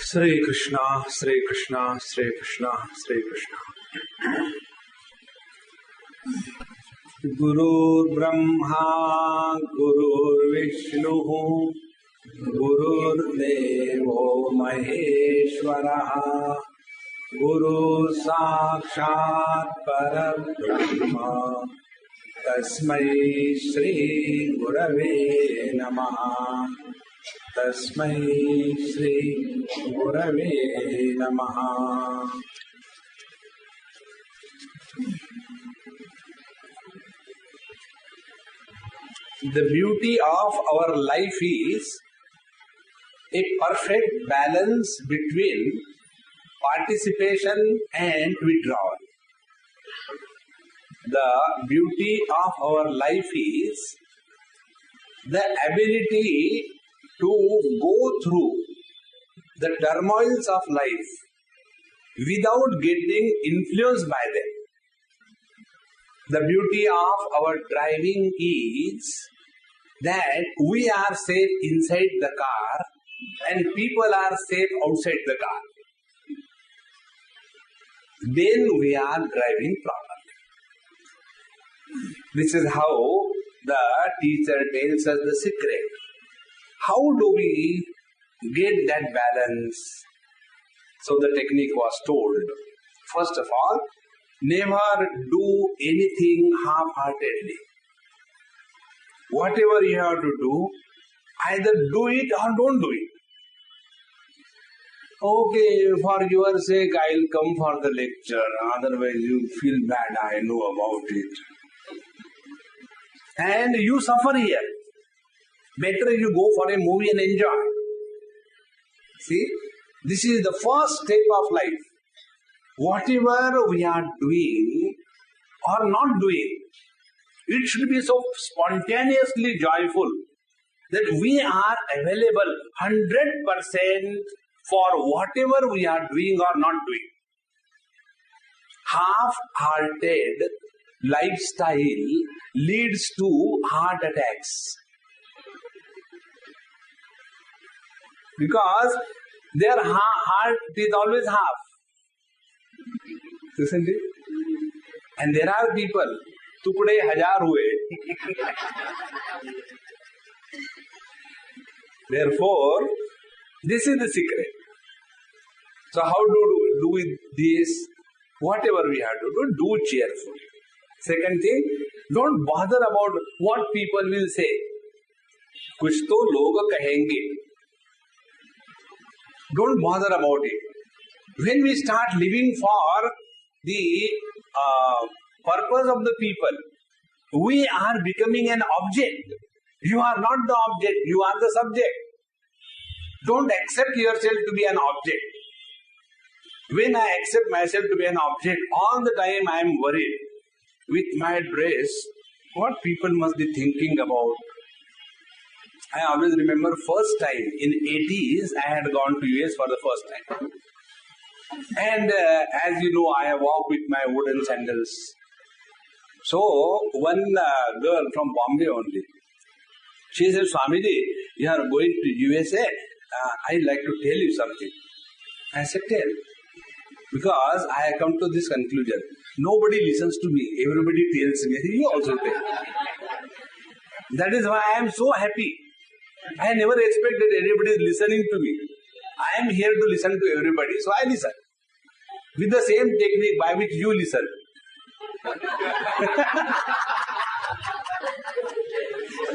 Sri Krishna, Sri Krishna, Sri Krishna, Sri Krishna. Gurur Brahma, Gurur Vishnu, Gurur Devo Maheshwara, Guru Sakshat Parabrahma, Tasmai Shri Gurave Namaha. Tasmai Shri Gurave Namaha. The beauty of our life is a perfect balance between participation and withdrawal. The beauty of our life is the ability to go through the turmoils of life without getting influenced by them. The beauty of our driving is that we are safe inside the car and people are safe outside the car. Then we are driving properly. This is how the teacher tells us the secret. How do we get that balance? So the technique was told. First of all, never do anything half-heartedly. Whatever you have to do, either do it or don't do it. Okay, for your sake, I'll come for the lecture. Otherwise, you feel bad. I know about it. And you suffer here. Better you go for a movie and enjoy. See, this is the first step of life. Whatever we are doing or not doing, it should be so spontaneously joyful that we are available 100% for whatever we are doing or not doing. Half-hearted lifestyle leads to heart attacks. Because their heart is always half. Isn't it? And there are people, tukde hajar hue. Therefore, this is the secret. So how do we this? Whatever we have to do cheerfully. Second thing, don't bother about what people will say. Kuch to log kahenge. Don't bother about it. When we start living for the purpose of the people, we are becoming an object. You are not the object, you are the subject. Don't accept yourself to be an object. When I accept myself to be an object, all the time I am worried with my dress, what people must be thinking about. I always remember first time in 80s I had gone to US for the first time. And as you know, I walk with my wooden sandals. So one girl from Bombay only, she said, Swamiji, you are going to USA. I'd like to tell you something. I said, tell. Because I have come to this conclusion. Nobody listens to me. Everybody tells me. You also tell. That is why I am so happy. I never expected anybody is listening to me. I am here to listen to everybody, so I listen. With the same technique by which you listen.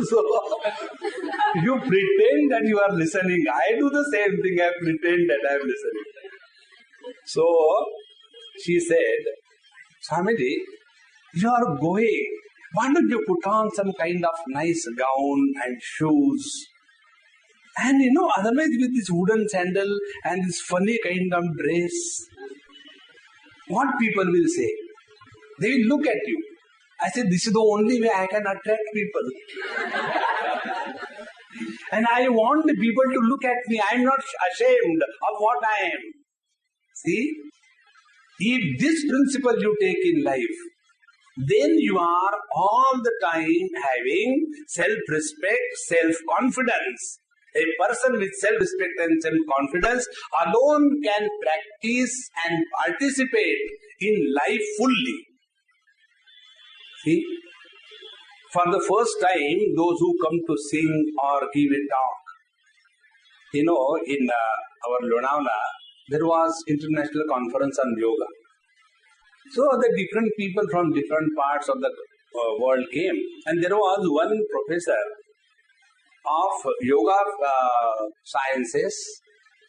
So, you pretend that you are listening. I do the same thing. I pretend that I am listening. So, she said, Swamiji, you are going. Why don't you put on some kind of nice gown and shoes? And otherwise with this wooden sandal and this funny kind of dress, what people will say? They will look at you. I said, this is the only way I can attract people. And I want the people to look at me. I am not ashamed of what I am. See? If this principle you take in life, then you are all the time having self-respect, self-confidence. A person with self-respect and self-confidence alone can practice and participate in life fully. See, for the first time, those who come to sing or give a talk, in our Lonavala, there was international conference on yoga. So the different people from different parts of the world came, and there was one professor of yoga sciences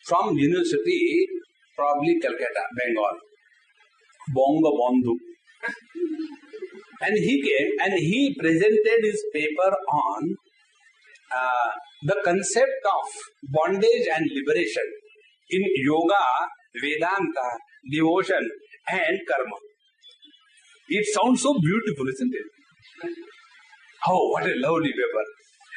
from university, probably Calcutta, Bengal, Bonga Bandhu. And he came and he presented his paper on the concept of bondage and liberation in yoga, Vedanta, devotion and karma. It sounds so beautiful, isn't it? Oh, what a lovely paper.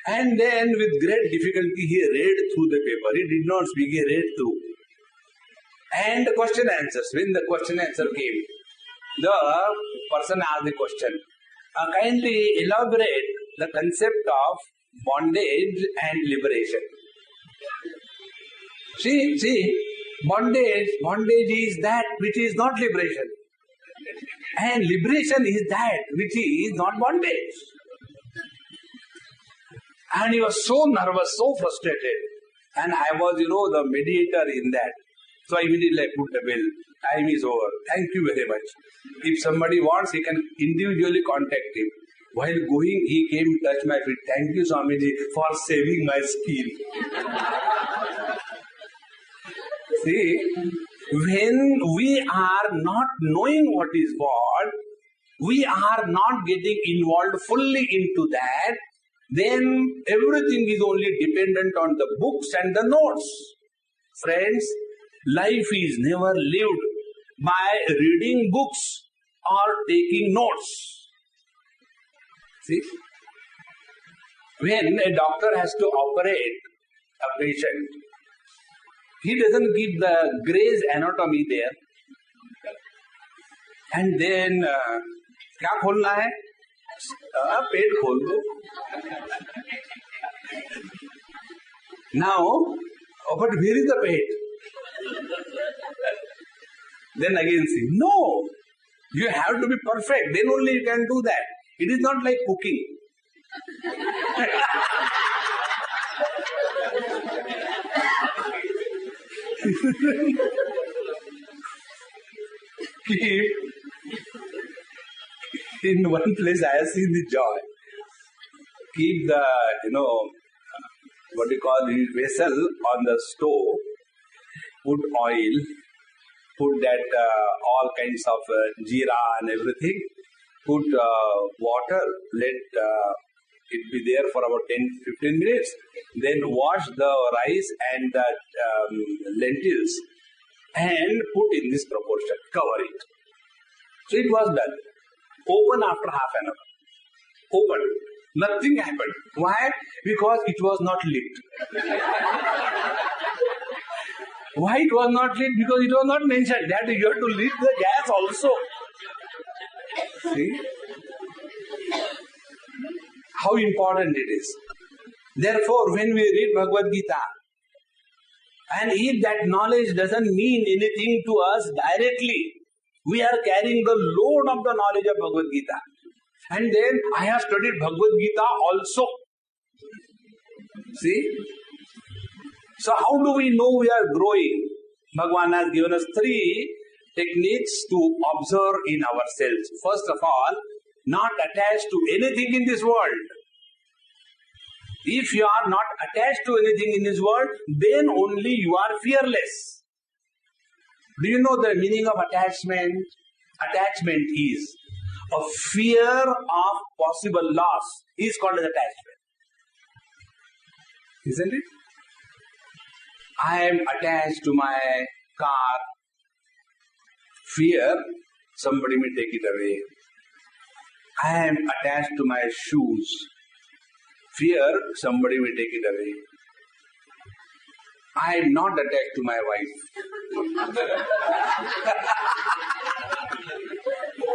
And then with great difficulty he read through the paper. He did not speak, he read through. And the question answers. When the question answer came, the person asked the question, kindly elaborate the concept of bondage and liberation. See, bondage is that which is not liberation. And liberation is that which is not bondage. And he was so nervous, so frustrated. And I was, the mediator in that. So immediately I put the bill. Time is over. Thank you very much. If somebody wants, he can individually contact him. While going, he came, touched my feet. Thank you, Swamiji, for saving my skin. See, when we are not knowing what is what, we are not getting involved fully into that, then everything is only dependent on the books and the notes. Friends, life is never lived by reading books or taking notes. See, when a doctor has to operate a patient, he doesn't give the Gray's anatomy there. And then, क्या खोलना है? पेट खोल दो. Now, but where is the pet? Then again see, no, you have to be perfect, then only you can do that. It is not like cooking. Keep in one place I have seen the joy. Keep the, what you call the vessel on the stove, put oil, put that all kinds of jeera and everything, put water, let it be there for about 10-15 minutes, then wash the rice and the lentils and put in this proportion, cover it. So it was done. Open after half an hour. Open. Nothing happened. Why? Because it was not lit. Why it was not lit? Because it was not mentioned that you have to lit the gas also. See? How important it is. Therefore, when we read Bhagavad Gita, and if that knowledge doesn't mean anything to us directly, we are carrying the load of the knowledge of Bhagavad Gita. And then I have studied Bhagavad Gita also. See? So how do we know we are growing? Bhagavan has given us 3 techniques to observe in ourselves. First of all, not attached to anything in this world. If you are not attached to anything in this world, then only you are fearless. Do you know the meaning of attachment? Attachment is a fear of possible loss is called as attachment. Isn't it? I am attached to my car. Fear, somebody may take it away. I am attached to my shoes. Fear, somebody may take it away. I am not attached to my wife.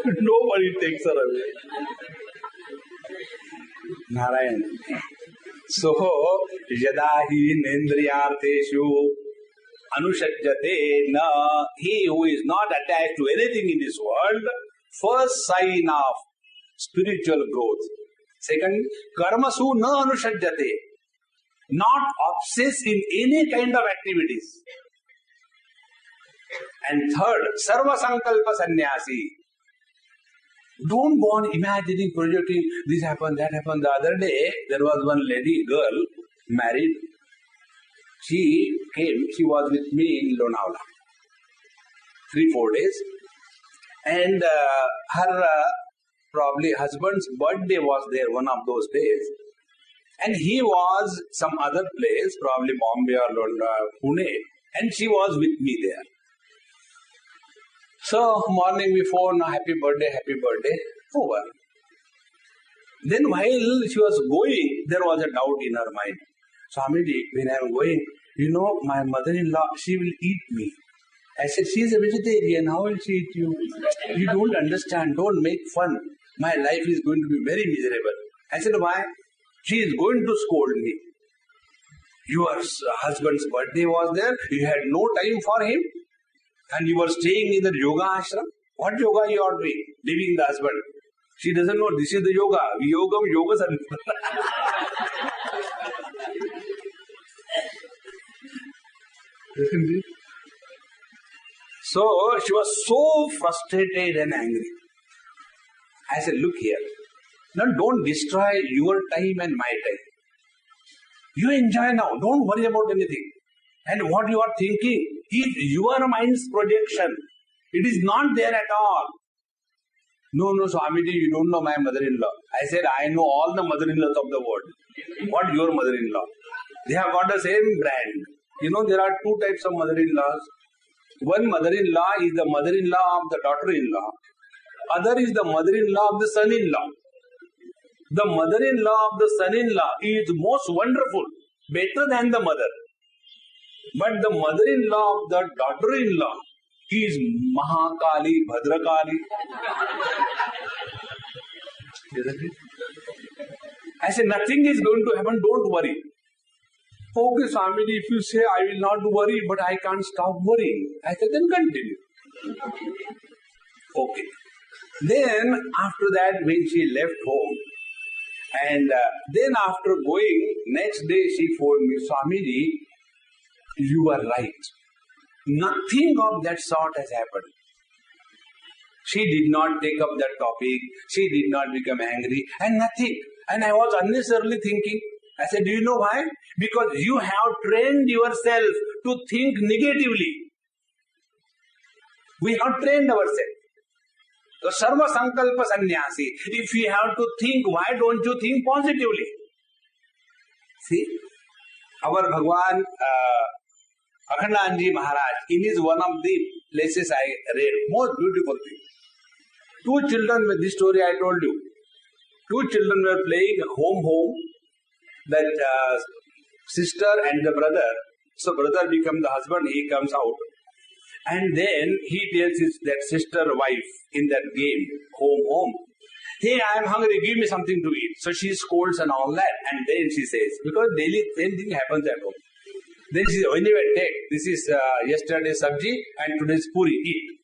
Nobody takes her away. Narayan. So, yadahi nendriyarteshu anushajyate na, he who is not attached to anything in this world, first sign of spiritual growth. Second, karmasu na anushajyate, not obsessed in any kind of activities. And third, sarva sankalpa sannyasi. Don't go on imagining, projecting, this happened, that happened. The other day, there was one lady, girl, married. She came, she was with me in Lonavala. 3-4 days. And her probably husband's birthday was there one of those days. And he was some other place, probably Bombay or Pune. And she was with me there. So, morning before, no, happy birthday, over. Then while she was going, there was a doubt in her mind. Swamiji, when I am going, my mother-in-law, she will eat me. I said, she is a vegetarian, how will she eat you? You don't understand, don't make fun. My life is going to be very miserable. I said, why? She is going to scold me. Your husband's birthday was there, you had no time for him, and you were staying in the yoga ashram. What yoga you are doing? Leaving the husband. She doesn't know this is the yoga. Yoga san. So she was so frustrated and angry. I said, look here. Now don't destroy your time and my time. You enjoy now. Don't worry about anything. And what you are thinking is your mind's projection. It is not there at all. No, Swamiji, you don't know my mother-in-law. I said, I know all the mother-in-laws of the world. What your mother-in-law? They have got the same brand. There are two types of mother-in-laws. One mother-in-law is the mother-in-law of the daughter-in-law. Other is the mother-in-law of the son-in-law. The mother-in-law of the son-in-law is most wonderful, better than the mother. But the mother-in-law of the daughter-in-law is Mahakali, Bhadrakali. Isn't it? I said, nothing is going to happen, don't worry. Okay, Swamiji, if you say I will not worry, but I can't stop worrying. I said, then continue. Okay. Then, after that, when she left home, and then after going, next day she phoned me, Swamiji, you are right. Nothing of that sort has happened. She did not take up that topic. She did not become angry and nothing. And I was unnecessarily thinking. I said, do you know why? Because you have trained yourself to think negatively. We have trained ourselves. So, sarva sankalpa sannyasi. If you have to think, why don't you think positively? See, our Bhagwan Akhandanji Maharaj, in his one of the places I read, most beautiful thing. Two children, with this story I told you. Two children were playing home. That sister and the brother. So brother becomes the husband, he comes out. And then he tells that sister wife in that game, home. Hey, I am hungry, give me something to eat. So she scolds and all that. And then she says, because daily same thing happens at home. Then she says, anyway, take, this is yesterday's sabji and today's puri, eat.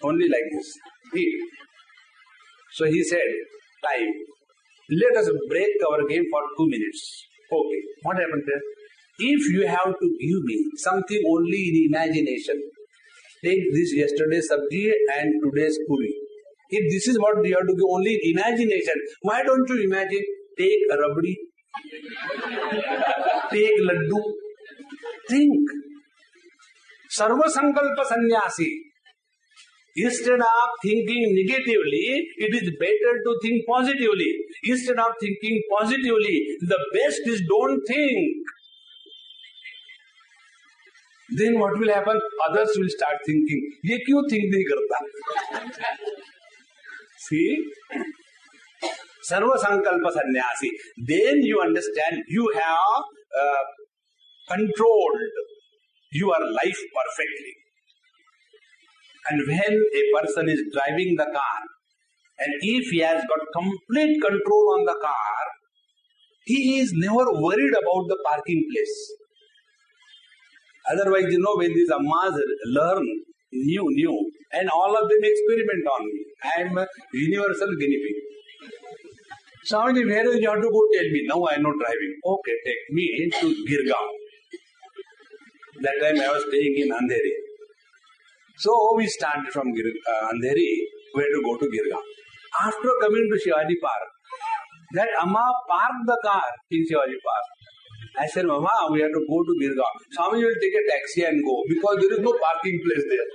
Only like this, eat. So he said, time. Let us break our game for 2 minutes. Okay, what happened there? If you have to give me something only in imagination, take this yesterday's sabji and today's puri. If this is what you have to give only in imagination, why don't you imagine? Take a rabdi, take laddu, think. Sarva sankalpa sannyasi. Instead of thinking negatively, it is better to think positively. Instead of thinking positively, the best is don't think. Then what will happen? Others will start thinking, ye kyun think nahi karta? See? Sarva sankalpa sannyasi. Then you understand you have controlled your life perfectly. And when a person is driving the car, and if he has got complete control on the car, He is never worried about the parking place. Otherwise, when these ammas learn new, and all of them experiment on me. I am a universal guinea pig. Swamiji, where do you have to go? Tell me. No, I am not driving. Okay, take me to Girgaon. That time I was staying in Andheri. So we started from Andheri, where to go to Girgaon. After coming to Shivaji Park, that Amma parked the car in Shivaji Park. I said, Mama, we have to go to Girgaon. Swami will take a taxi and go because there is no parking place there.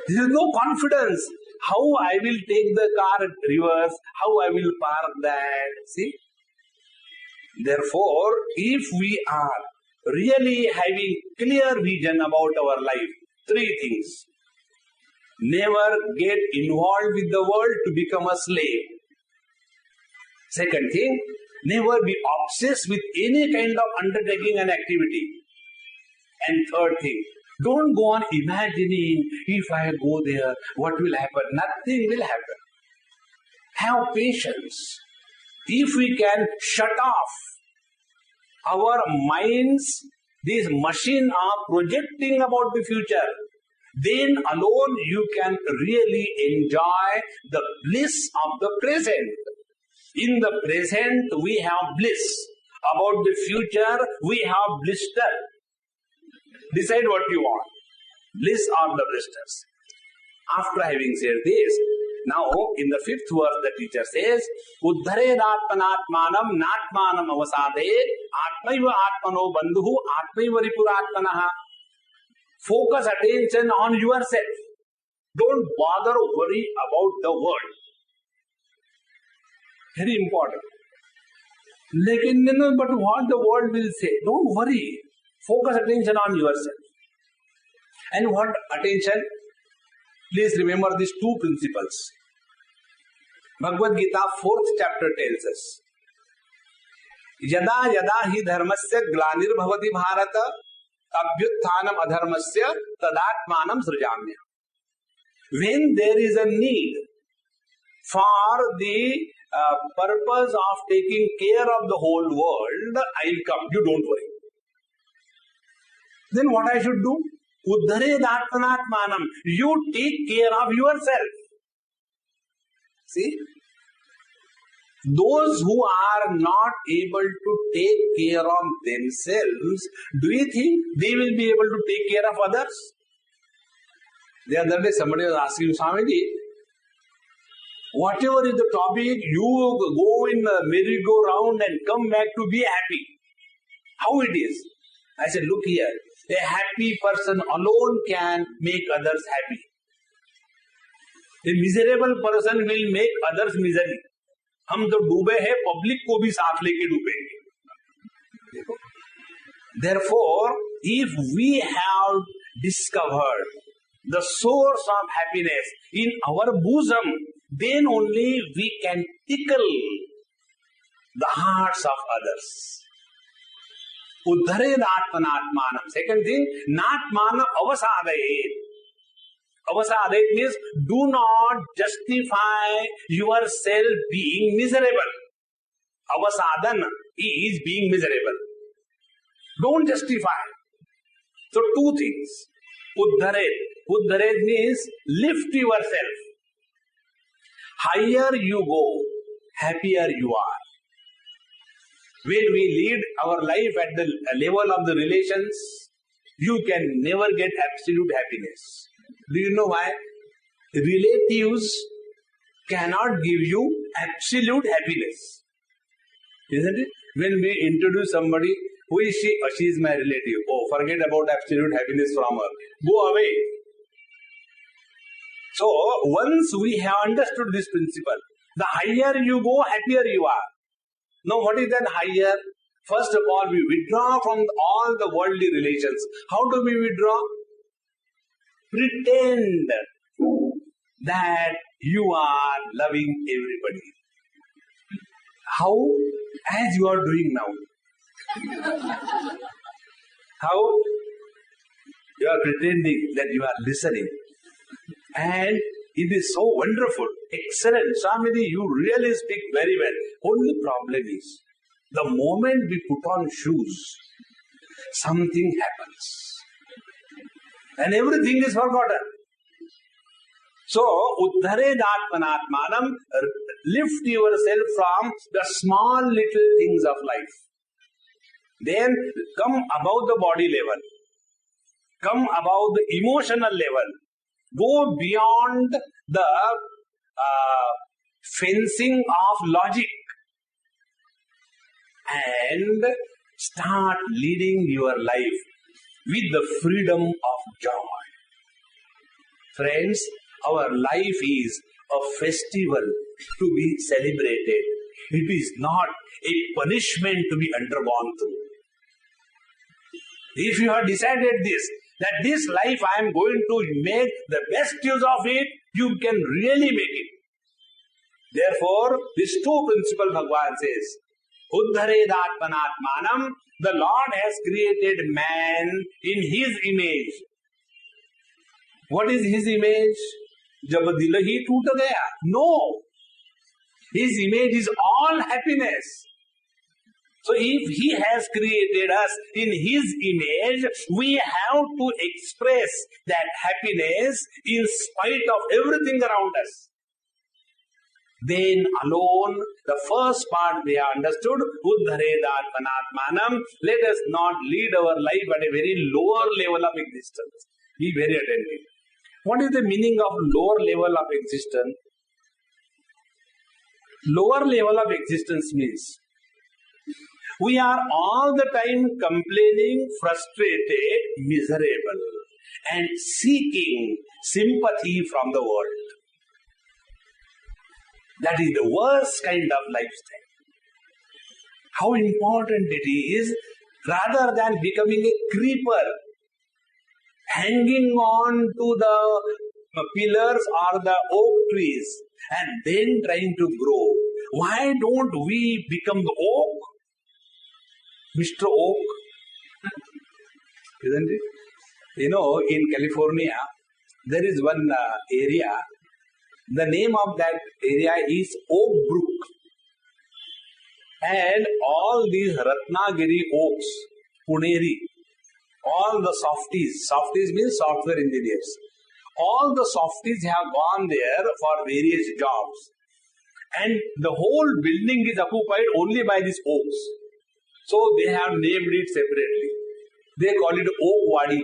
There is no confidence. How I will take the car at reverse, how I will park that. See? Therefore, if we are really having clear vision about our life, three things. Never get involved with the world to become a slave. Second thing, never be obsessed with any kind of undertaking and activity. And third thing, don't go on imagining if I go there, what will happen? Nothing will happen. Have patience. If we can shut off our minds, this machine are projecting about the future, then alone you can really enjoy the bliss of the present. In the present we have bliss. About the future we have blister. Decide what you want. Bliss or the blisters. After having said this, now in the fifth verse the teacher says, Uddharedatmanatmanam natmanam avasade atmaiva atmano bandhu atmaiva ripuratmanaha. Focus attention on yourself. Don't bother worry about the world. Very important. But what the world will say, don't worry. Focus attention on yourself. And what attention? Please remember these two principles. Bhagavad Gita 4th chapter tells us, Yada yada hi dharmasya glanir bhavati bharata abhyutthanam adharmasya tadatmanam srijamya. When there is a need for the purpose of taking care of the whole world, I will come. You don't worry. Then what I should do? Uddharedatmanatmanam. You take care of yourself. See? Those who are not able to take care of themselves, do you think they will be able to take care of others? The other day somebody was asking, Swamiji, whatever is the topic, you go in the merry-go-round and come back to be happy. How it is? I said, look here, a happy person alone can make others happy. A miserable person will make others miserable. हम तो डूबे हैं, public को भी साथ लेके डूबेंगे. Therefore, if we have discovered the source of happiness in our bosom, then only we can tickle the hearts of others. Uddhared atmanatmanam. Second thing, natmanam avasadayet. Avasadayet means do not justify yourself being miserable. Avasadan is being miserable. Don't justify. So two things. Uddhared. Uddhared means lift yourself. Higher you go, happier you are. When we lead our life at the level of the relations, you can never get absolute happiness. Do you know why? Relatives cannot give you absolute happiness. Isn't it? When we introduce somebody, who is she? Oh, she is my relative. Oh, forget about absolute happiness from her. Go away. So, once we have understood this principle, the higher you go, happier you are. Now, what is that higher? First of all, we withdraw from all the worldly relations. How do we withdraw? Pretend that you are loving everybody. How? As you are doing now. How? You are pretending that you are listening. And It is so wonderful. Excellent. Swamiji, you really speak very well. Only problem is, the moment we put on shoes, something happens. And everything is forgotten. So, uddhared atmanatmanam, lift yourself from the small little things of life. Then come above the body level. Come above the emotional level. Go beyond the fencing of logic. And start leading your life with the freedom of joy. Friends, our life is a festival to be celebrated. It is not a punishment to be undergone through. If you have decided this, that this life I am going to make the best use of it, you can really make it. Therefore, these two principles Bhagavan says, Uddhared atmanatmanam, the Lord has created man in His image. What is His image? Jab dil hi toot gaya. No. His image is all happiness. So if He has created us in His image, we have to express that happiness in spite of everything around us. Then alone, the first part we have understood, Uddhared atmanatmanam, let us not lead our life at a very lower level of existence. Be very attentive. What is the meaning of lower level of existence? Lower level of existence means we are all the time complaining, frustrated, miserable, and seeking sympathy from the world. That is the worst kind of lifestyle. How important it is, rather than becoming a creeper, hanging on to the pillars or the oak trees, and then trying to grow. Why don't we become the oak? Mr. Oak. Isn't it? You know, in California, there is one area. The name of that area is Oak Brook. And all these Ratnagiri oaks, Puneri, all the softies means software engineers, all the softies have gone there for various jobs. And the whole building is occupied only by these oaks. So they have named it separately. They call it Oak Wadi.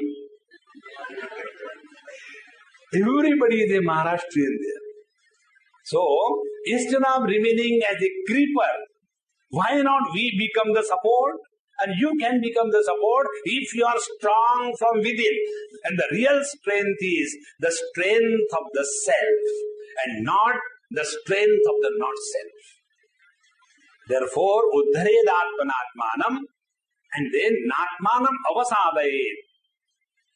Everybody is a Maharashtrian there. So, instead of remaining as a creeper, why not we become the support? And you can become the support if you are strong from within. And the real strength is the strength of the self and not the strength of the not-self. Therefore, uddhared atmanatmanam and then natmanam avasadayet.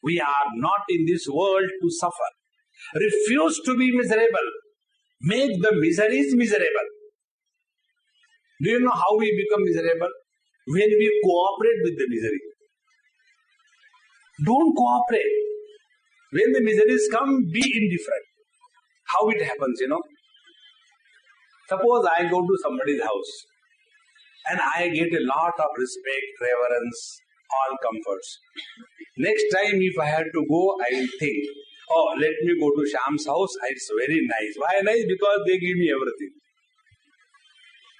We are not in this world to suffer. Refuse to be miserable. Make the miseries miserable. Do you know how we become miserable? When we cooperate with the misery. Don't cooperate. When the miseries come, be indifferent. How it happens, you know? Suppose I go to somebody's house and I get a lot of respect, reverence, all comforts. Next time if I had to go, I will think, oh, let me go to Shyam's house. It's very nice. Why nice? Because they give me everything.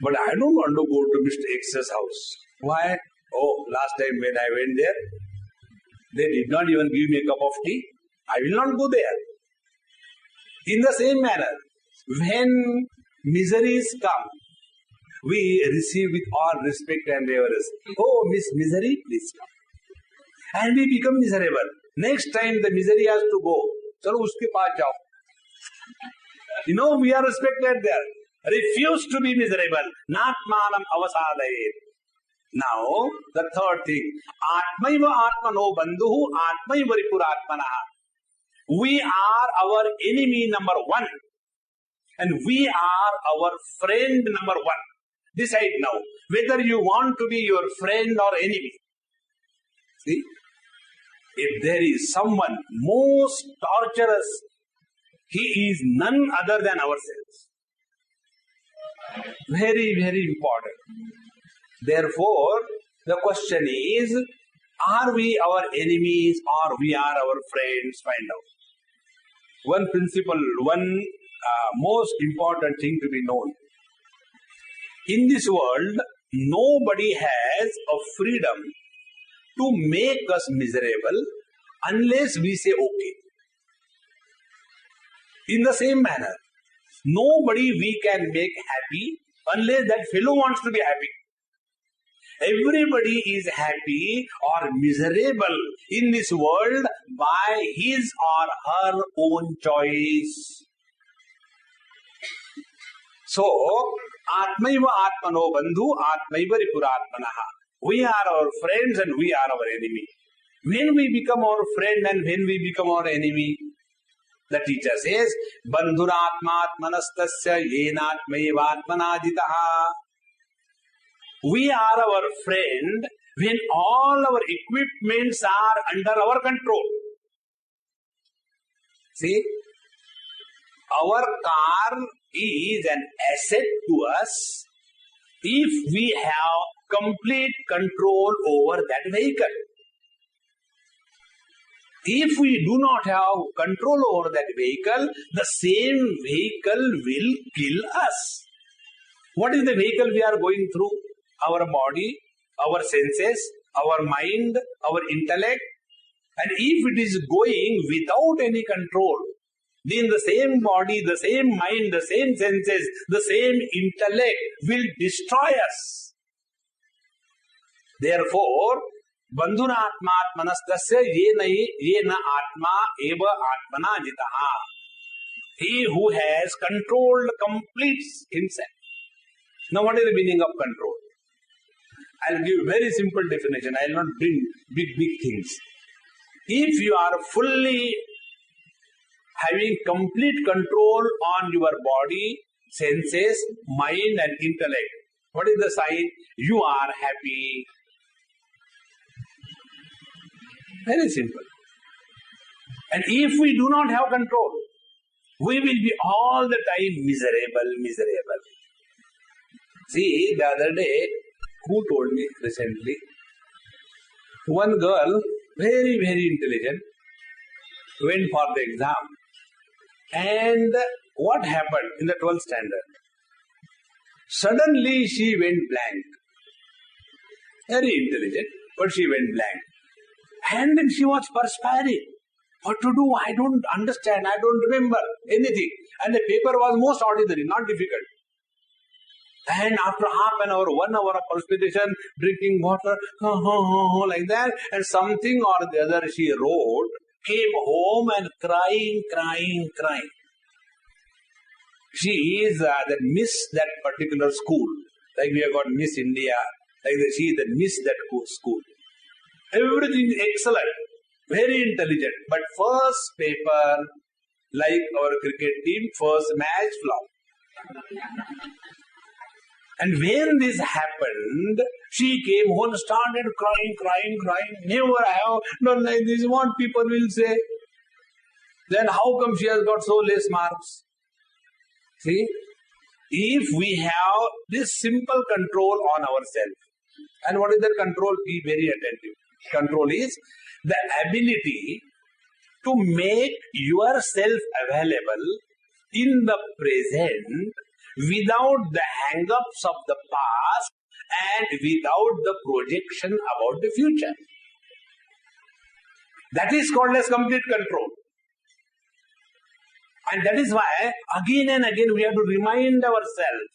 But I don't want to go to Mr. X's house. Why? Oh, last time when I went there, they did not even give me a cup of tea. I will not go there. In the same manner, when miseries come, we receive with all respect and reverence. Oh, Miss Misery, please come. And we become miserable. Next time the misery has to go. Chalo uske paas jao. You know, we are respected there. Refuse to be miserable. Natmanam avasadayet. Now, the third thing. Atmaiva atmano bandhuhu atmaiva ripuratmanaha. We are our enemy number one. And we are our friend number one. Decide now whether you want to be your friend or enemy. See? If there is someone most torturous, He is none other than ourselves. Very, very important. Therefore, the question is, are we our enemies or we are our friends? Find out. One principle, one most important thing to be known. In this world, nobody has a freedom to make us miserable unless we say okay. In the same manner, nobody we can make happy unless that fellow wants to be happy. Everybody is happy or miserable in this world by his or her own choice. So, Atmaiva Atmano Bandhu, Atmaiva Ripuratmanaha. We are our friends and we are our enemy. When we become our friend and when we become our enemy, the teacher says, Bandhuratmatmanastasya yenatmaivatmanajitaha. We are our friend when all our equipments are under our control. See, our car is an asset to us if we have complete control over that vehicle. If we do not have control over that vehicle, the same vehicle will kill us. What is the vehicle we are going through? Our body, our senses, our mind, our intellect. And if it is going without any control, then the same body, the same mind, the same senses, the same intellect will destroy us. Therefore, Bandhuratmatmanastasya yena atma eva atmana jitaha. He who has controlled completes himself. Now what is the meaning of control? I will give a very simple definition. I will not bring big things. If you are fully having complete control on your body, senses, mind and intellect, what is the sign? You are happy. Very simple. And if we do not have control, we will be all the time miserable. See, the other day, who told me recently? One girl, very, very intelligent, went for the exam. And what happened in the 12th standard? Suddenly she went blank. Very intelligent, but she went blank. And then she was perspiring. What to do? I don't understand. I don't remember anything. And the paper was most ordinary, not difficult. And after half an hour, 1 hour of perspiration, drinking water, like that, and something or the other she wrote, came home and crying. She is the Miss that particular school. Like we have got Miss India, like she is the Miss that school. Everything excellent, very intelligent. But first paper, like our cricket team, first match flop. And when this happened, she came home and started crying. Never I have done like this. What people will say? Then how come she has got so less marks? See, if we have this simple control on ourselves, and what is that control? Be very attentive. Control is the ability to make yourself available in the present without the hang-ups of the past and without the projection about the future. That is called as complete control. And that is why again and again we have to remind ourselves.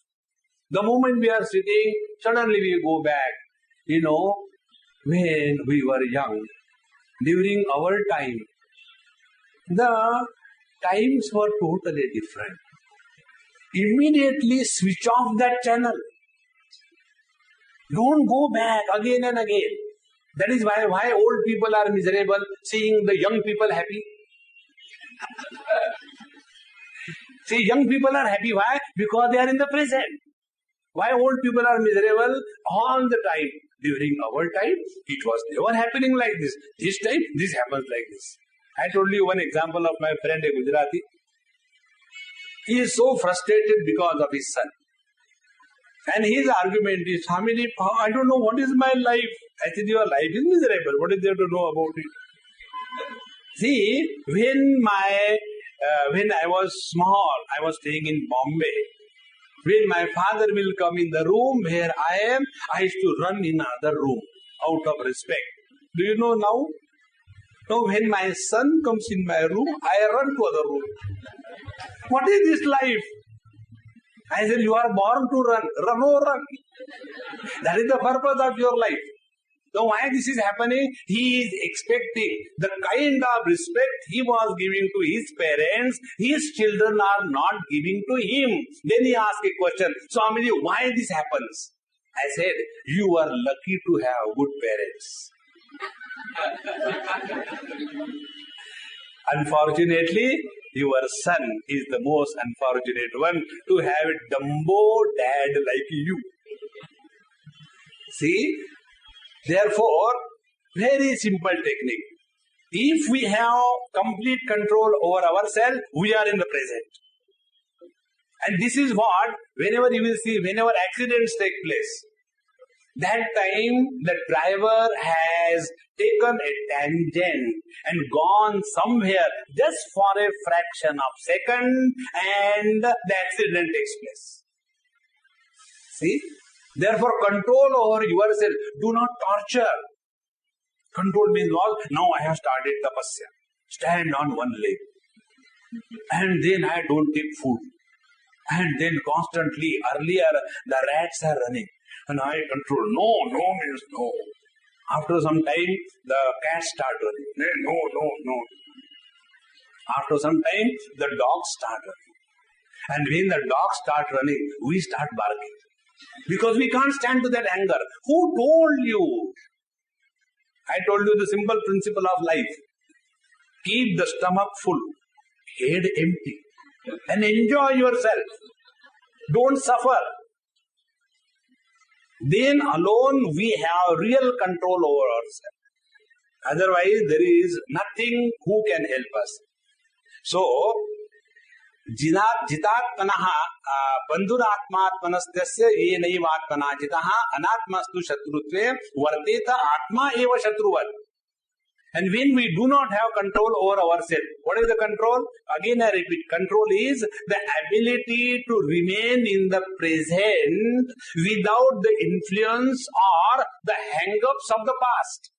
The moment we are sitting, suddenly we go back. You know, when we were young, during our time, the times were totally different. Immediately switch off that channel. Don't go back again and again. That is why old people are miserable, seeing the young people happy. See, young people are happy. Why? Because they are in the present. Why old people are miserable? All the time. During our time, it was never happening like this. This time, this happens like this. I told you one example of my friend, a Gujarati. He is so frustrated because of his son. And his argument is, Swamiji, I don't know what is my life. I said, your life is miserable. What is there to know about it? See, when I was small, I was staying in Bombay. When my father will come in the room where I am, I used to run in another room out of respect. Do you know now? Now when my son comes in my room, I run to other room. What is this life? I said, you are born to run. Run or run. That is the purpose of your life. So why this is happening? He is expecting the kind of respect he was giving to his parents, his children are not giving to him. Then he asked a question, Swamiji, why this happens? I said, you are lucky to have good parents. Unfortunately, your son is the most unfortunate one to have a Dumbo dad like you. See? Therefore, very simple technique. If we have complete control over ourselves, we are in the present. And this is what, whenever you will see, whenever accidents take place, that time the driver has taken a tangent and gone somewhere just for a fraction of second and the accident takes place. See? Therefore, control over yourself. Do not torture. Control means what? Now I have started tapasya. Stand on one leg. And then I don't take food. And then constantly, earlier, the rats are running. And I control. No means no. After some time, the cats start running. No. After some time, the dogs start running. And when the dogs start running, we start barking. Because we can't stand to that anger. Who told you? I told you the simple principle of life. Keep the stomach full, head empty, and enjoy yourself. Don't suffer. Then alone we have real control over ourselves. Otherwise there is nothing who can help us. So, जितात्मनः बन्धुरात्मात्मनस्त्य येनैवात्मना जितः अनात्मस्तु शत्रुत्वे वर्तेत आत्मा एव शत्रुवत्. And when we do not have control over ourselves, what is the control? Again I repeat, control is the ability to remain in the present without the influence or the hang-ups of the past.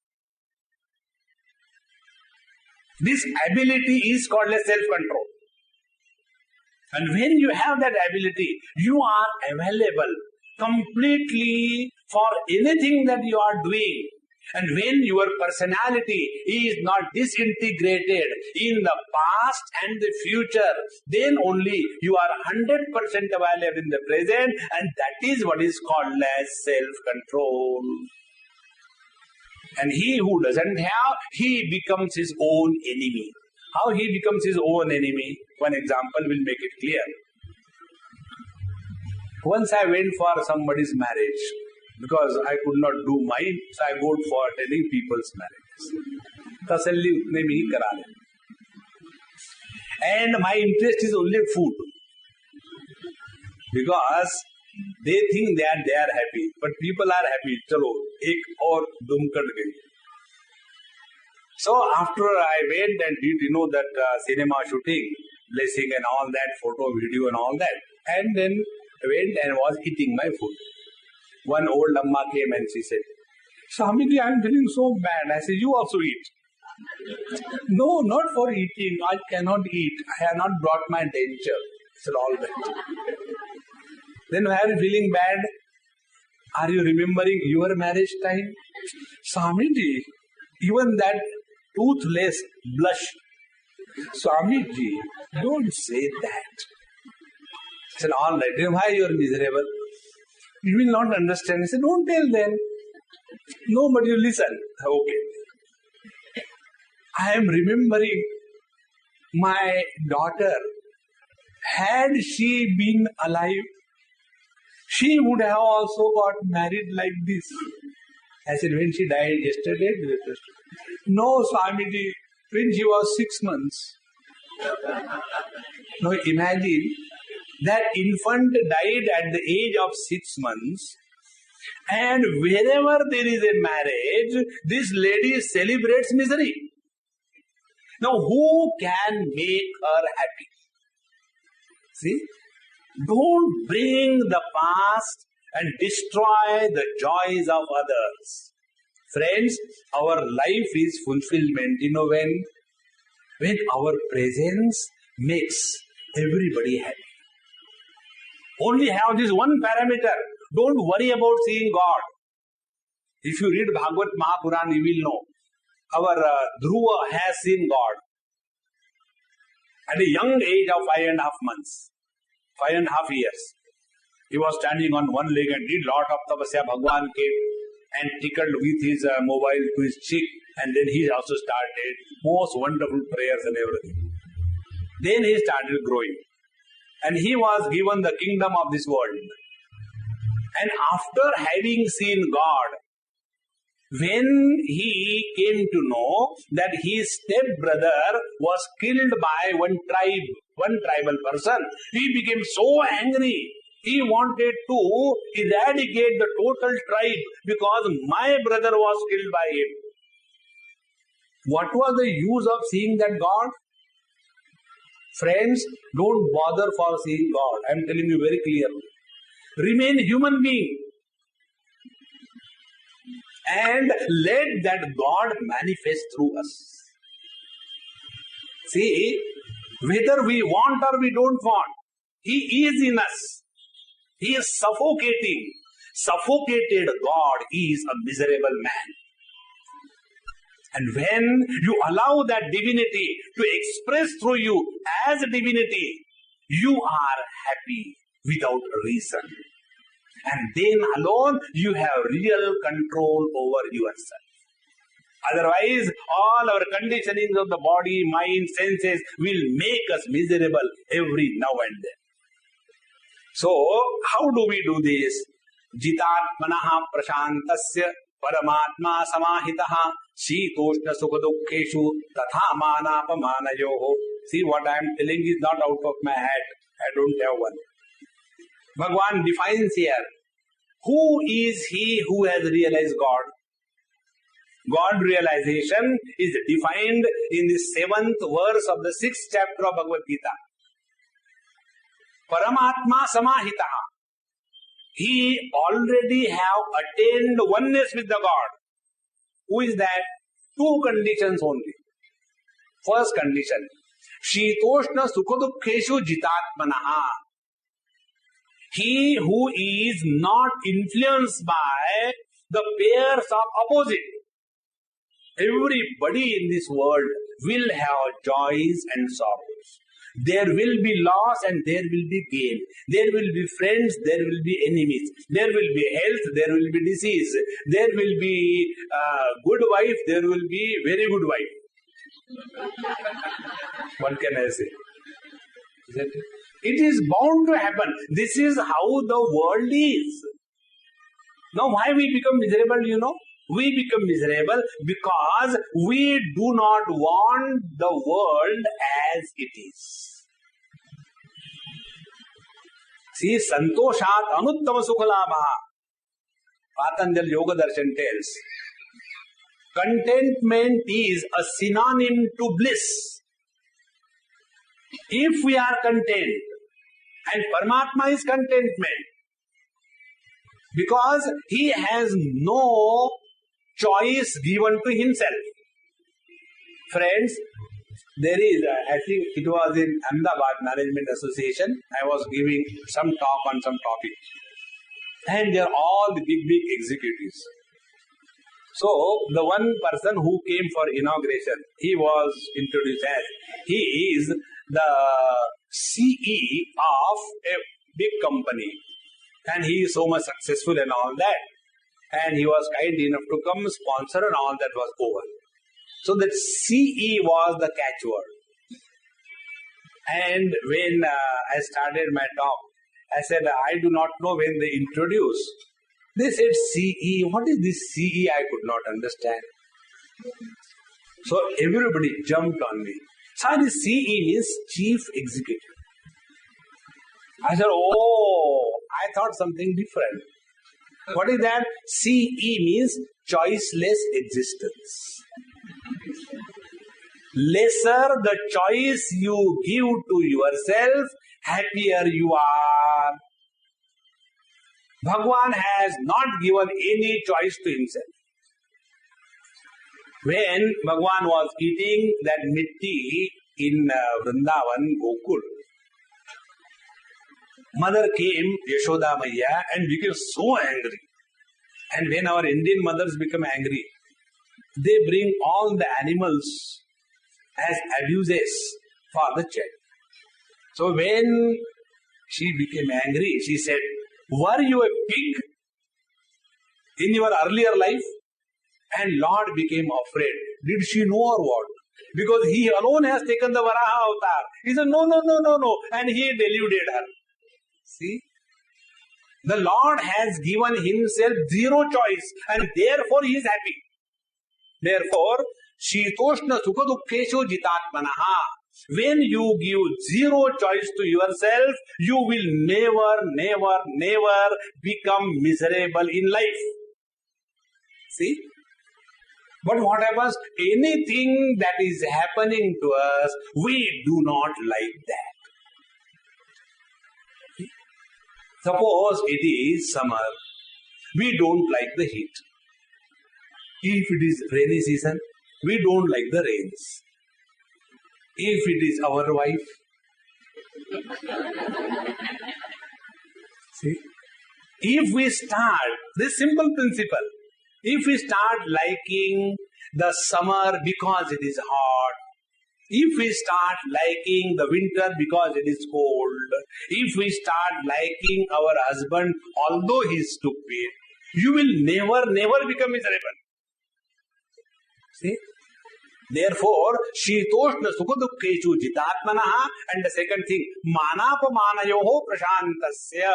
This ability is called as self-control. And when you have that ability, you are available completely for anything that you are doing. And when your personality is not disintegrated in the past and the future, then only you are 100% available in the present, and that is what is called as self-control. And he who doesn't have, he becomes his own enemy. How he becomes his own enemy? One example will make it clear. Once I went for somebody's marriage because I could not do mine, so I go for attending people's marriages. Tasalli utne mein hi kara le. And my interest is only food. Because they think they are happy, but people are happy. Chalo, ek aur dum kad gayi. So after I went and did, that cinema shooting, blessing and all that, photo, video and all that, and then went and was eating my food. One old Amma came and she said, Swamiji, I am feeling so bad. I said, you also eat. No, not for eating. I cannot eat. I have not brought my denture. I said, all that. Then why are you feeling bad? Are you remembering your marriage time? Swamiji, even that toothless blush. Swamiji, don't say that. I said, all right, then why you are miserable? You will not understand. I said, don't tell them. No, but you listen. Okay. I am remembering my daughter. Had she been alive, she would have also got married like this. I said, when she died yesterday? No, Swamiji, when she was 6 months. Now imagine, That infant died at the age of 6 months, and wherever there is a marriage, this lady celebrates misery. Now, who can make her happy? See? Don't bring the past and destroy the joys of others. Friends, our life is fulfillment, when our presence makes everybody happy. Only have this one parameter. Don't worry about seeing God. If you read Bhagavad Mahapuran, you will know. Our Dhruva has seen God at a young age of 5.5 months, 5.5 years. He was standing on one leg and did lot of tapasya. Bhagwan came and tickled with his mobile to his cheek, and then he also started most wonderful prayers and everything. Then he started growing, and he was given the kingdom of this world. And after having seen God, when he came to know that his stepbrother was killed by one tribal person, he became so angry. He wanted to eradicate the total tribe because my brother was killed by him. What was the use of seeing that God? Friends, don't bother for seeing God. I am telling you very clearly. Remain human being. And let that God manifest through us. See, whether we want or we don't want, He is in us. He is suffocating. Suffocated God is a miserable man. And when you allow that divinity to express through you as divinity, you are happy without reason. And then alone you have real control over yourself. Otherwise, all our conditionings of the body, mind, senses will make us miserable every now and then. So, how do we do this? Jitatmanaha prashantasya paramatma samahitaha shitoshna sukha dukkheshu tatha manapamanayoho. See, what I am telling is not out of my head. I don't have one. Bhagwan defines here, who is he who has realized God? God realization is defined in the 7th verse of the 6th chapter of Bhagavad Gita. Paramatma samahitaha. He already have attained oneness with the God. Who is that? 2 conditions only. First condition, shitoshna sukhadukkeshu jitatmanaha. He who is not influenced by the pairs of opposite. Everybody in this world will have joys and sorrows. There will be loss and there will be gain. There will be friends, there will be enemies. There will be health, there will be disease. There will be good wife, there will be very good wife. What can I say? Isn't it? It is bound to happen. This is how the world is. Now, why we become miserable, We become miserable because we do not want the world as it is. See, santoshat anuttama sukhalabha. Patanjali Yoga Darshan tells, contentment is a synonym to bliss. If we are content, and Paramatma is contentment, because he has no choice given to himself. Friends, there is, I think it was in Ahmedabad Management Association, I was giving some talk on some topic. And they are all the big executives. So, the one person who came for inauguration, he was introduced as, he is the CE of a big company. And he is so much successful and all that. And he was kind enough to come sponsor and all that was over. So that CE was the catchword. And when I started my talk, I said, I do not know when they introduced. They said CE. What is this CE? I could not understand. So everybody jumped on me. So this CE means Chief Executive. I said, oh, I thought something different. What is that? CE means choiceless existence. Lesser the choice you give to yourself, happier you are. Bhagwan has not given any choice to himself. When Bhagwan was eating that mitti in Vrindavan, Gokul, mother came, Yashoda Maya, and became so angry. And when our Indian mothers become angry, they bring all the animals as abuses for the child. So when she became angry, she said, were you a pig in your earlier life? And Lord became afraid. Did she know or what? Because he alone has taken the Varaha avatar. He said, no. And he deluded her. See? The Lord has given himself zero choice and therefore he is happy. Therefore, Shitoshna Sukha Dukkheshu Jitatmanaha. When you give zero choice to yourself, you will never become miserable in life. See? But what happens? Anything that is happening to us, we do not like that. Suppose it is summer, we don't like the heat. If it is rainy season, we don't like the rains. If it is our wife, see, if we start this simple principle, if we start liking the summer because it is hot, if we start liking the winter because it is cold, if we start liking our husband although he is stupid, you will never become miserable. See? Therefore, Shitoshna Sukha Dukkheshu Jitatmanaha, and the second thing, Manapamanayoho Prashantasya.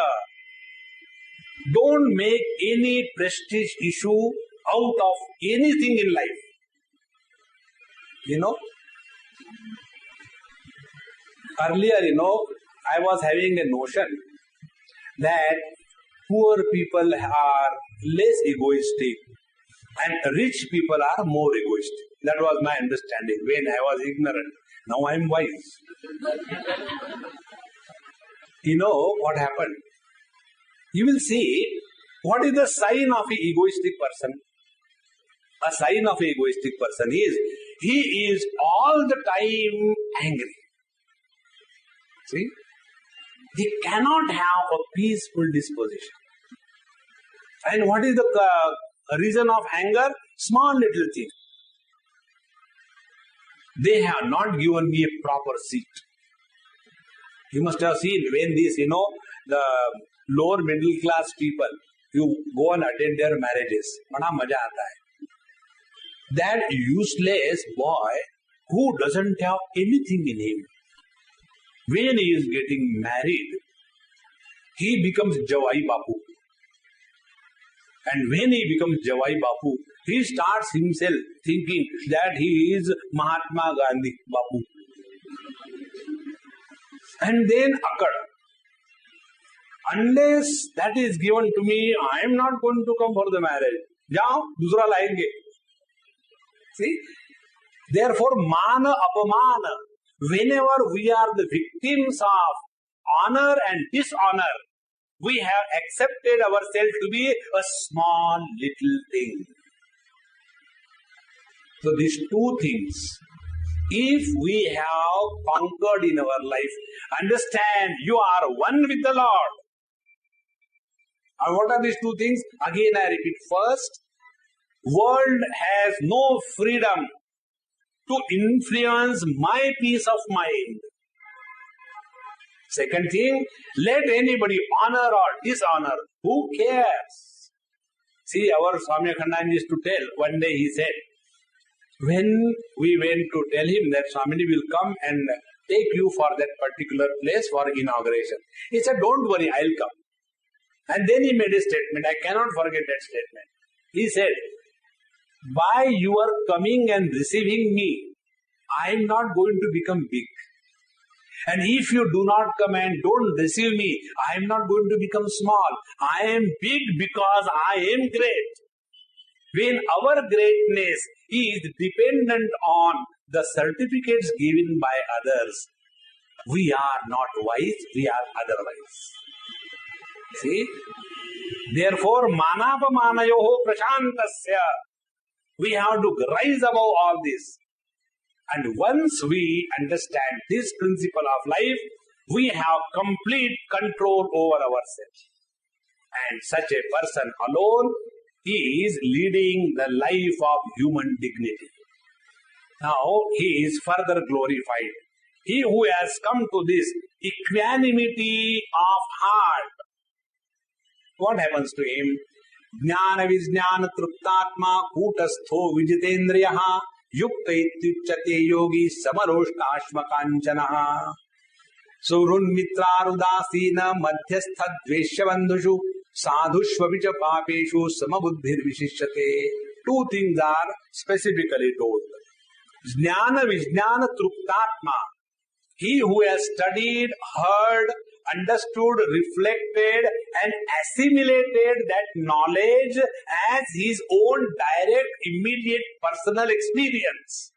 Don't make any prestige issue out of anything in life. You know, earlier, I was having a notion that poor people are less egoistic and rich people are more egoistic. That was my understanding when I was ignorant. Now I am wise. You know what happened? You will see what is the sign of an egoistic person. A sign of an egoistic person is he is all the time angry. See? He cannot have a peaceful disposition. And what is the reason of anger? Small little thing. They have not given me a proper seat. You must have seen when these, the lower middle class people, you go and attend their marriages. Bada maja aata hai. That useless boy who doesn't have anything in him, when he is getting married, he becomes Jawai Bapu. And when he becomes Jawai Bapu, he starts himself thinking that he is Mahatma Gandhi Bapu. And then Akkad. Unless that is given to me, I am not going to come for the marriage. Jao, dusra layenge. See? Therefore, mana apamana. Whenever we are the victims of honor and dishonor, we have accepted ourselves to be a small little thing. So these two things, if we have conquered in our life, understand you are one with the Lord. And what are these two things? Again I repeat. First, world has no freedom to influence my peace of mind. Second thing, let anybody honor or dishonor. Who cares? See, our Swami used to tell, one day he said, when we went to tell him that Swamiji will come and take you for that particular place for inauguration, he said, don't worry, I'll come. And then he made a statement, I cannot forget that statement. He said, by your coming and receiving me, I am not going to become big. And if you do not come and don't receive me, I am not going to become small. I am big because I am great. When our greatness is dependent on the certificates given by others, we are not wise, we are otherwise. See? Therefore, manapamanayoho prashantasya. We have to rise above all this. And once we understand this principle of life, we have complete control over ourselves. And such a person alone is leading the life of human dignity. Now, he is further glorified. He who has come to this equanimity of heart, what happens to him? Jnana vijnana truptatma kutastho vijitendriyaha yukta ityuchyate yogi samaroshkashma kanchanaha surun mitrarudasina madhyastha dveshyabandhushu sadhushvavicha papeshu samabuddhir vishishyate. Two things are specifically told. Jnana vijnana truptatma. He who has studied, heard, understood, reflected and assimilated that knowledge as his own direct, immediate, personal experience.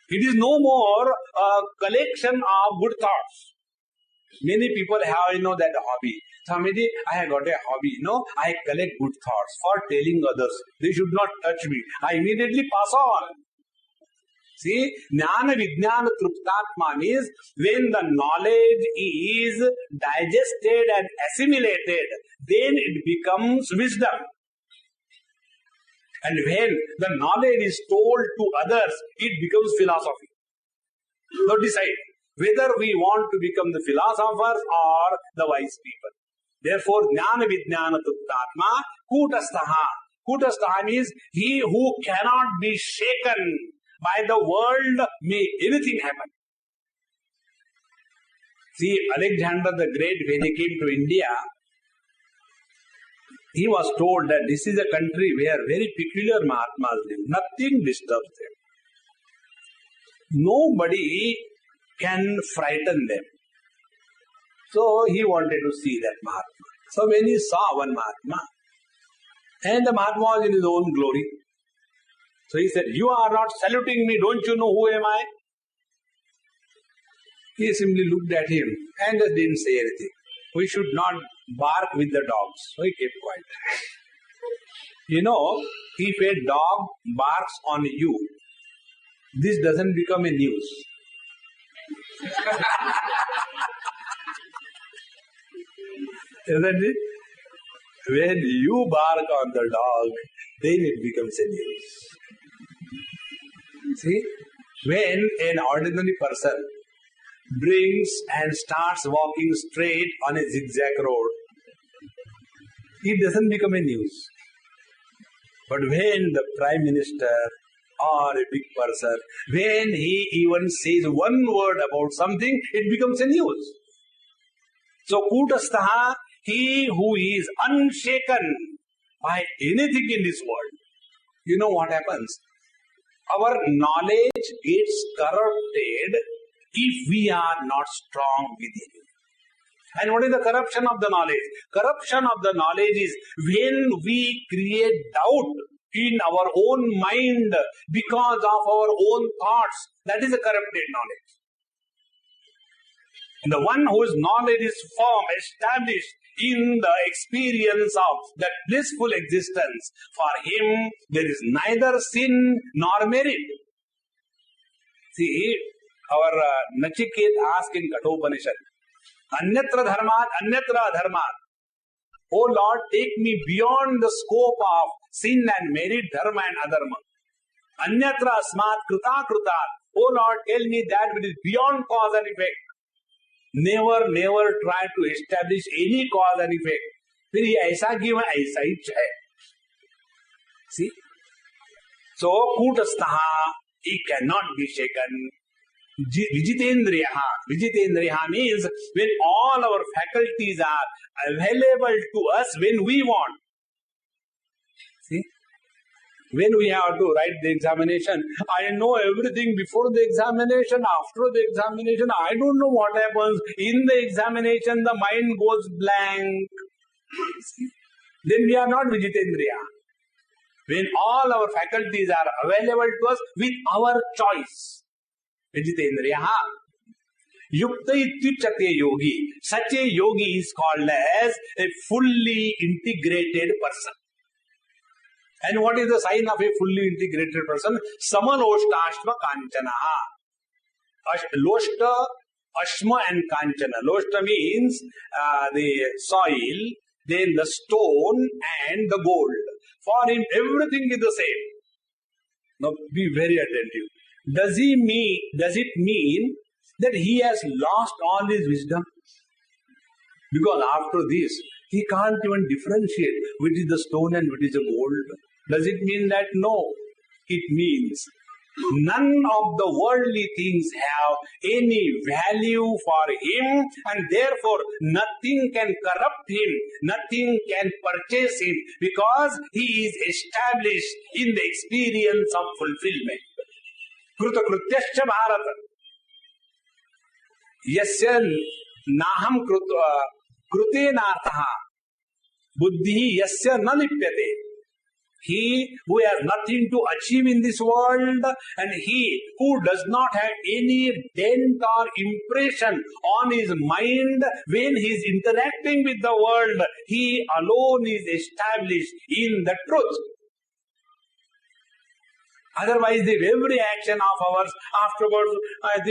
It is no more a collection of good thoughts. Many people have, that hobby. Swamiji, I have got a hobby, I collect good thoughts for telling others. They should not touch me. I immediately pass on. See, jnana vijnana truptatma means when the knowledge is digested and assimilated, then it becomes wisdom. And when the knowledge is told to others, it becomes philosophy. So decide whether we want to become the philosophers or the wise people. Therefore, jnana vijnana truptatma kutasthaha. Kutasthaha means he who cannot be shaken by the world, may anything happen. See, Alexander the Great, when he came to India, he was told that this is a country where very peculiar Mahatmas live. Nothing disturbs them. Nobody can frighten them. So he wanted to see that Mahatma. So when he saw one Mahatma, and the Mahatma was in his own glory, so he said, you are not saluting me, don't you know who am I? He simply looked at him and just didn't say anything. We should not bark with the dogs. So he kept quiet. If a dog barks on you, this doesn't become a news. Isn't it? When you bark on the dog, then it becomes a news. See, when an ordinary person brings and starts walking straight on a zigzag road, it doesn't become a news. But when the Prime Minister or a big person, when he even says one word about something, it becomes a news. So, kutasthaha, he who is unshaken by anything in this world. You know what happens? Our knowledge gets corrupted if we are not strong within. And what is the corruption of the knowledge? Corruption of the knowledge is when we create doubt in our own mind because of our own thoughts. That is a corrupted knowledge. The one whose knowledge is firm, established in the experience of that blissful existence, for him there is neither sin nor merit. See, our Nachiket asked in Kathopanishad, Anyatra dharmat, anyatra adharmat. O Lord, take me beyond the scope of sin and merit, dharma and adharma. Anyatra asmat kruta krutat. O Lord, tell me that which is beyond cause and effect. Never try to establish any cause and effect. फिर ये ऐसा क्यों है, ऐसा ही है. See? So, kutasthaha, he cannot be shaken. Vijitendriyaha. Vijitendriyaha means when all our faculties are available to us when we want. See? When we have to write the examination, I know everything before the examination, after the examination, I don't know what happens. In the examination, the mind goes blank. Then we are not Vijitendriya. When all our faculties are available to us with our choice. Vijitendriya. Yukta ityuchate yogi. Such a yogi is called as a fully integrated person. And what is the sign of a fully integrated person? Samaloshtashtva kanchana. Loshta, ashma and kanchana. Loshta means the soil, then the stone and the gold. For him, everything is the same. Now, be very attentive. Does it mean that he has lost all his wisdom? Because after this, he can't even differentiate which is the stone and which is the gold. Does it mean that? No. It means none of the worldly things have any value for him, and therefore nothing can corrupt him, nothing can purchase him, because he is established in the experience of fulfillment. Kruta krutyascha bharata. Yasya naham krute nartha buddhi yasya na lipyate. He who has nothing to achieve in this world, and he who does not have any dent or impression on his mind when he is interacting with the world, he alone is established in the truth. Otherwise, if every action of ours afterwards, I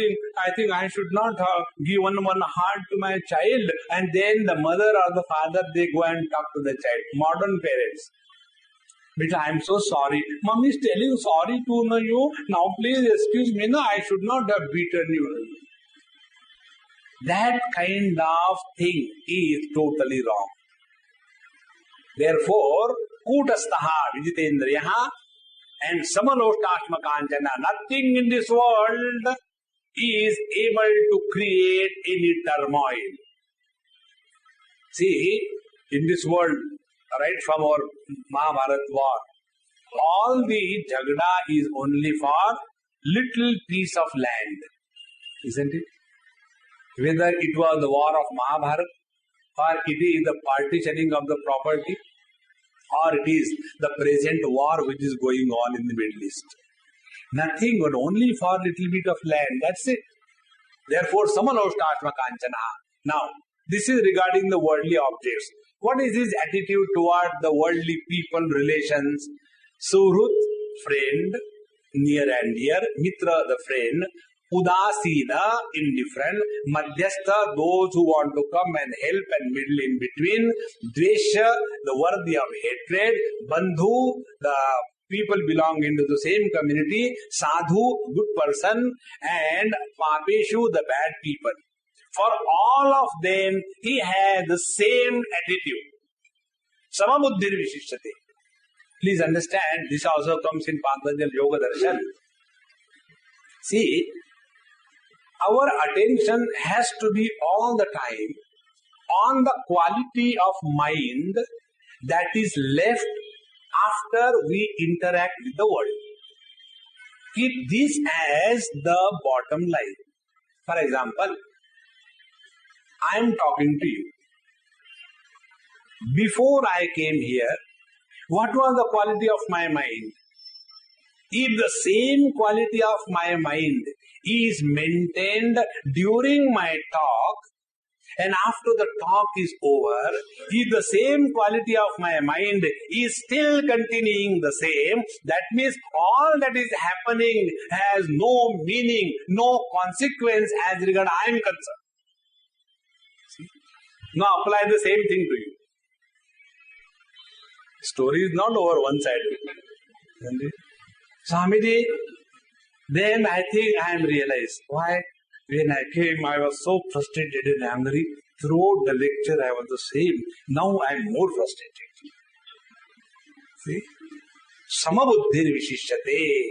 think I should not give one heart to my child, and then the mother or the father, they go and talk to the child. Modern parents. But I am so sorry. Mummy is telling sorry to you. Now please excuse me. No, I should not have beaten you. That kind of thing is totally wrong. Therefore, kutastaha vijitendriyaha and samaloshtasma kanchana. Nothing in this world is able to create any turmoil. See, in this world, right from our Mahabharat war, all the jagda is only for little piece of land, isn't it? Whether it was the war of Mahabharat, or it is the partitioning of the property, or it is the present war which is going on in the Middle East. Nothing but only for little bit of land, that's it. Therefore, samaloshtasma kanchana. Now, this is regarding the worldly objects. What is his attitude toward the worldly people relations? Suhrut, friend, near and dear. Mitra, the friend. Udasina, indifferent. Madhyastha, those who want to come and help and middle in between. Dvesha, the worthy of hatred. Bandhu, the people belonging to the same community. Sadhu, good person. And Papeshu, the bad people. For all of them, he has the same attitude. Samabuddhir vishishyate. Please understand, this also comes in Patanjali Yoga Darshan. See, our attention has to be all the time on the quality of mind that is left after we interact with the world. Keep this as the bottom line. For example, I am talking to you. Before I came here, what was the quality of my mind? If the same quality of my mind is maintained during my talk, and after the talk is over, if the same quality of my mind is still continuing the same, that means all that is happening has no meaning, no consequence as regards I am concerned. Now apply the same thing to you. Story is not over one-sided. Swamiji, then I think I am realized. Why? When I came, I was so frustrated and angry. Throughout the lecture, I was the same. Now I am more frustrated. See? Samabuddhir vishishyate.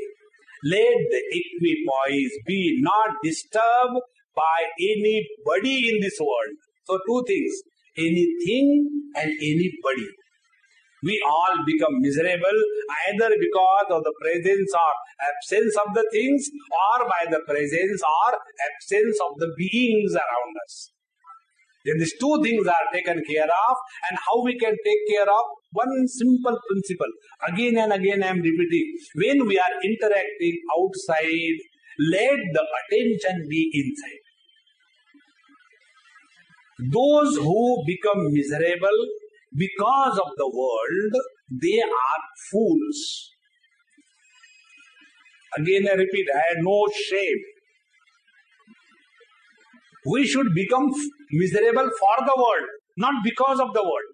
Let the equipoise be not disturbed by anybody in this world. So two things, anything and anybody. We all become miserable either because of the presence or absence of the things, or by the presence or absence of the beings around us. Then these two things are taken care of, and how we can take care of? One simple principle. Again and again I am repeating. When we are interacting outside, let the attention be inside. Those who become miserable because of the world, they are fools. Again I repeat, I have no shame. We should become miserable for the world, not because of the world.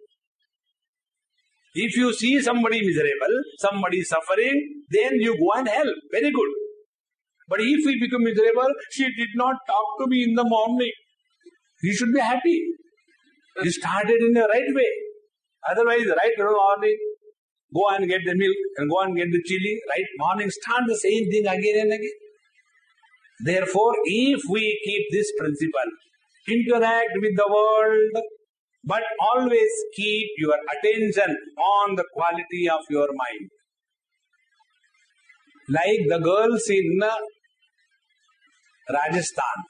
If you see somebody miserable, somebody suffering, then you go and help. Very good. But if we become miserable, she did not talk to me in the morning. You should be happy. You started in the right way. Otherwise, right morning, go and get the milk and go and get the chili. Right morning, start the same thing again and again. Therefore, if we keep this principle, interact with the world, but always keep your attention on the quality of your mind. Like the girls in Rajasthan,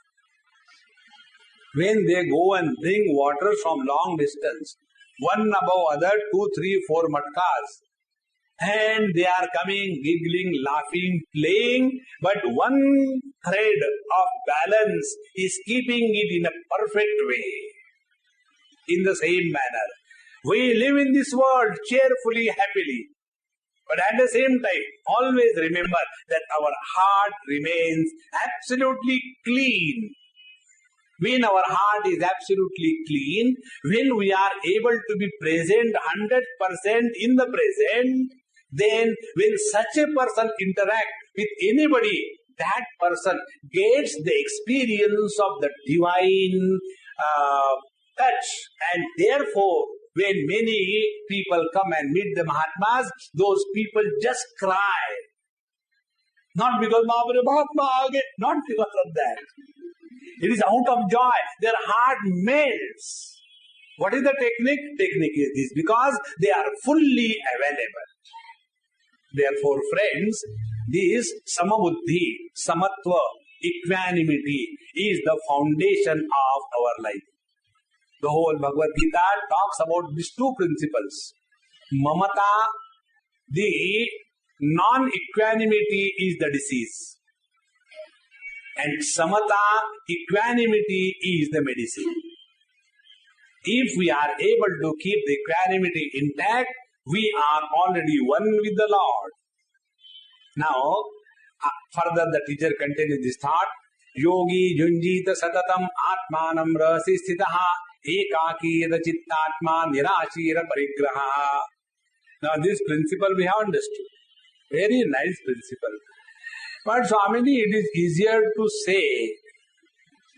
when they go and bring water from long distance, one above other, 2, 3, 4 matkas, and they are coming, giggling, laughing, playing, but one thread of balance is keeping it in a perfect way. In the same manner, we live in this world cheerfully, happily, but at the same time, always remember that our heart remains absolutely clean. When our heart is absolutely clean, when we are able to be present 100% in the present, then when such a person interacts with anybody, that person gets the experience of the divine touch. And therefore, when many people come and meet the Mahatmas, those people just cry. Not because Mahatma aage, not because of that. It is out of joy. Their heart melts. What is the technique? Technique is this, because they are fully available. Therefore, friends, this samabuddhi, samatva, equanimity is the foundation of our life. The whole Bhagavad Gita talks about these two principles. Mamata, the non-equanimity is the disease. And samata, equanimity is the medicine. If we are able to keep the equanimity intact, we are already one with the Lord. Now, further the teacher continues this thought. Yogi junjita satatam atmanam rasi sthitaha ekaki yada chittatma nirashira parigraha. Now this principle we have understood. Very nice principle. But Swamiji, it is easier to say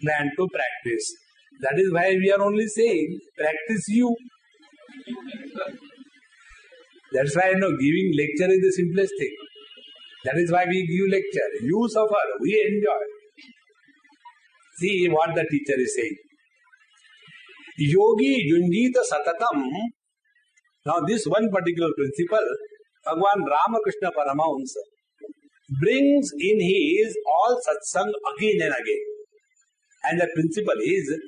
than to practice. That is why we are only saying, practice you. That's why giving lecture is the simplest thing. That is why we give lecture. You suffer, we enjoy. See what the teacher is saying. Yogi junjita satatam. Now this one particular principle, Bhagavan Ramakrishna Paramahamsa brings in his all satsang again and again. And the principle is,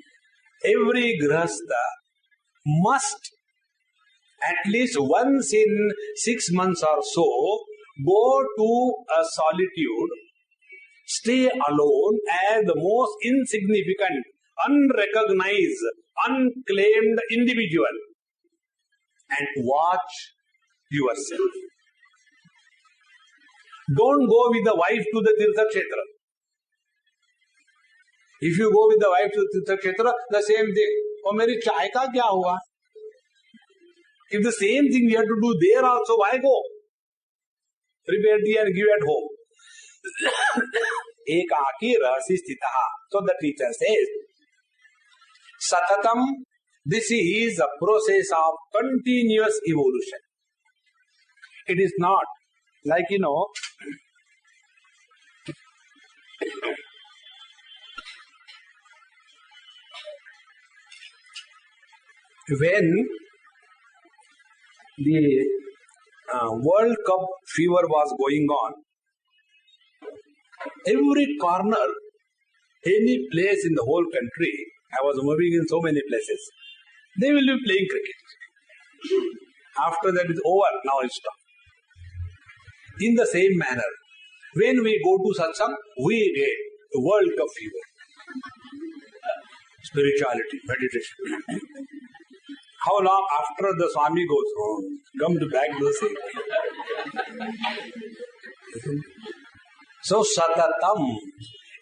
every grihastha must at least once in 6 months or so go to a solitude, stay alone as the most insignificant, unrecognized, unclaimed individual, and watch yourself. Don't go with the wife to the Tirtha Kshetra. If you go with the wife to the Tirtha Kshetra, the same thing. Oh, meri chai ka kya hua? If the same thing you have to do there also, why go? Prepare tea and give at home. Ekaki rasi sthitaha. So the teacher says, Satatam, this is a process of continuous evolution. It is not like, when the World Cup fever was going on. Every corner, any place in the whole country, I was moving in so many places, they will be playing cricket. After that is over, now it's stop. In the same manner, when we go to Satsang, we get World Cup fever. Spirituality, meditation. How long after the Swami goes home, come to back to the same. So Satatam,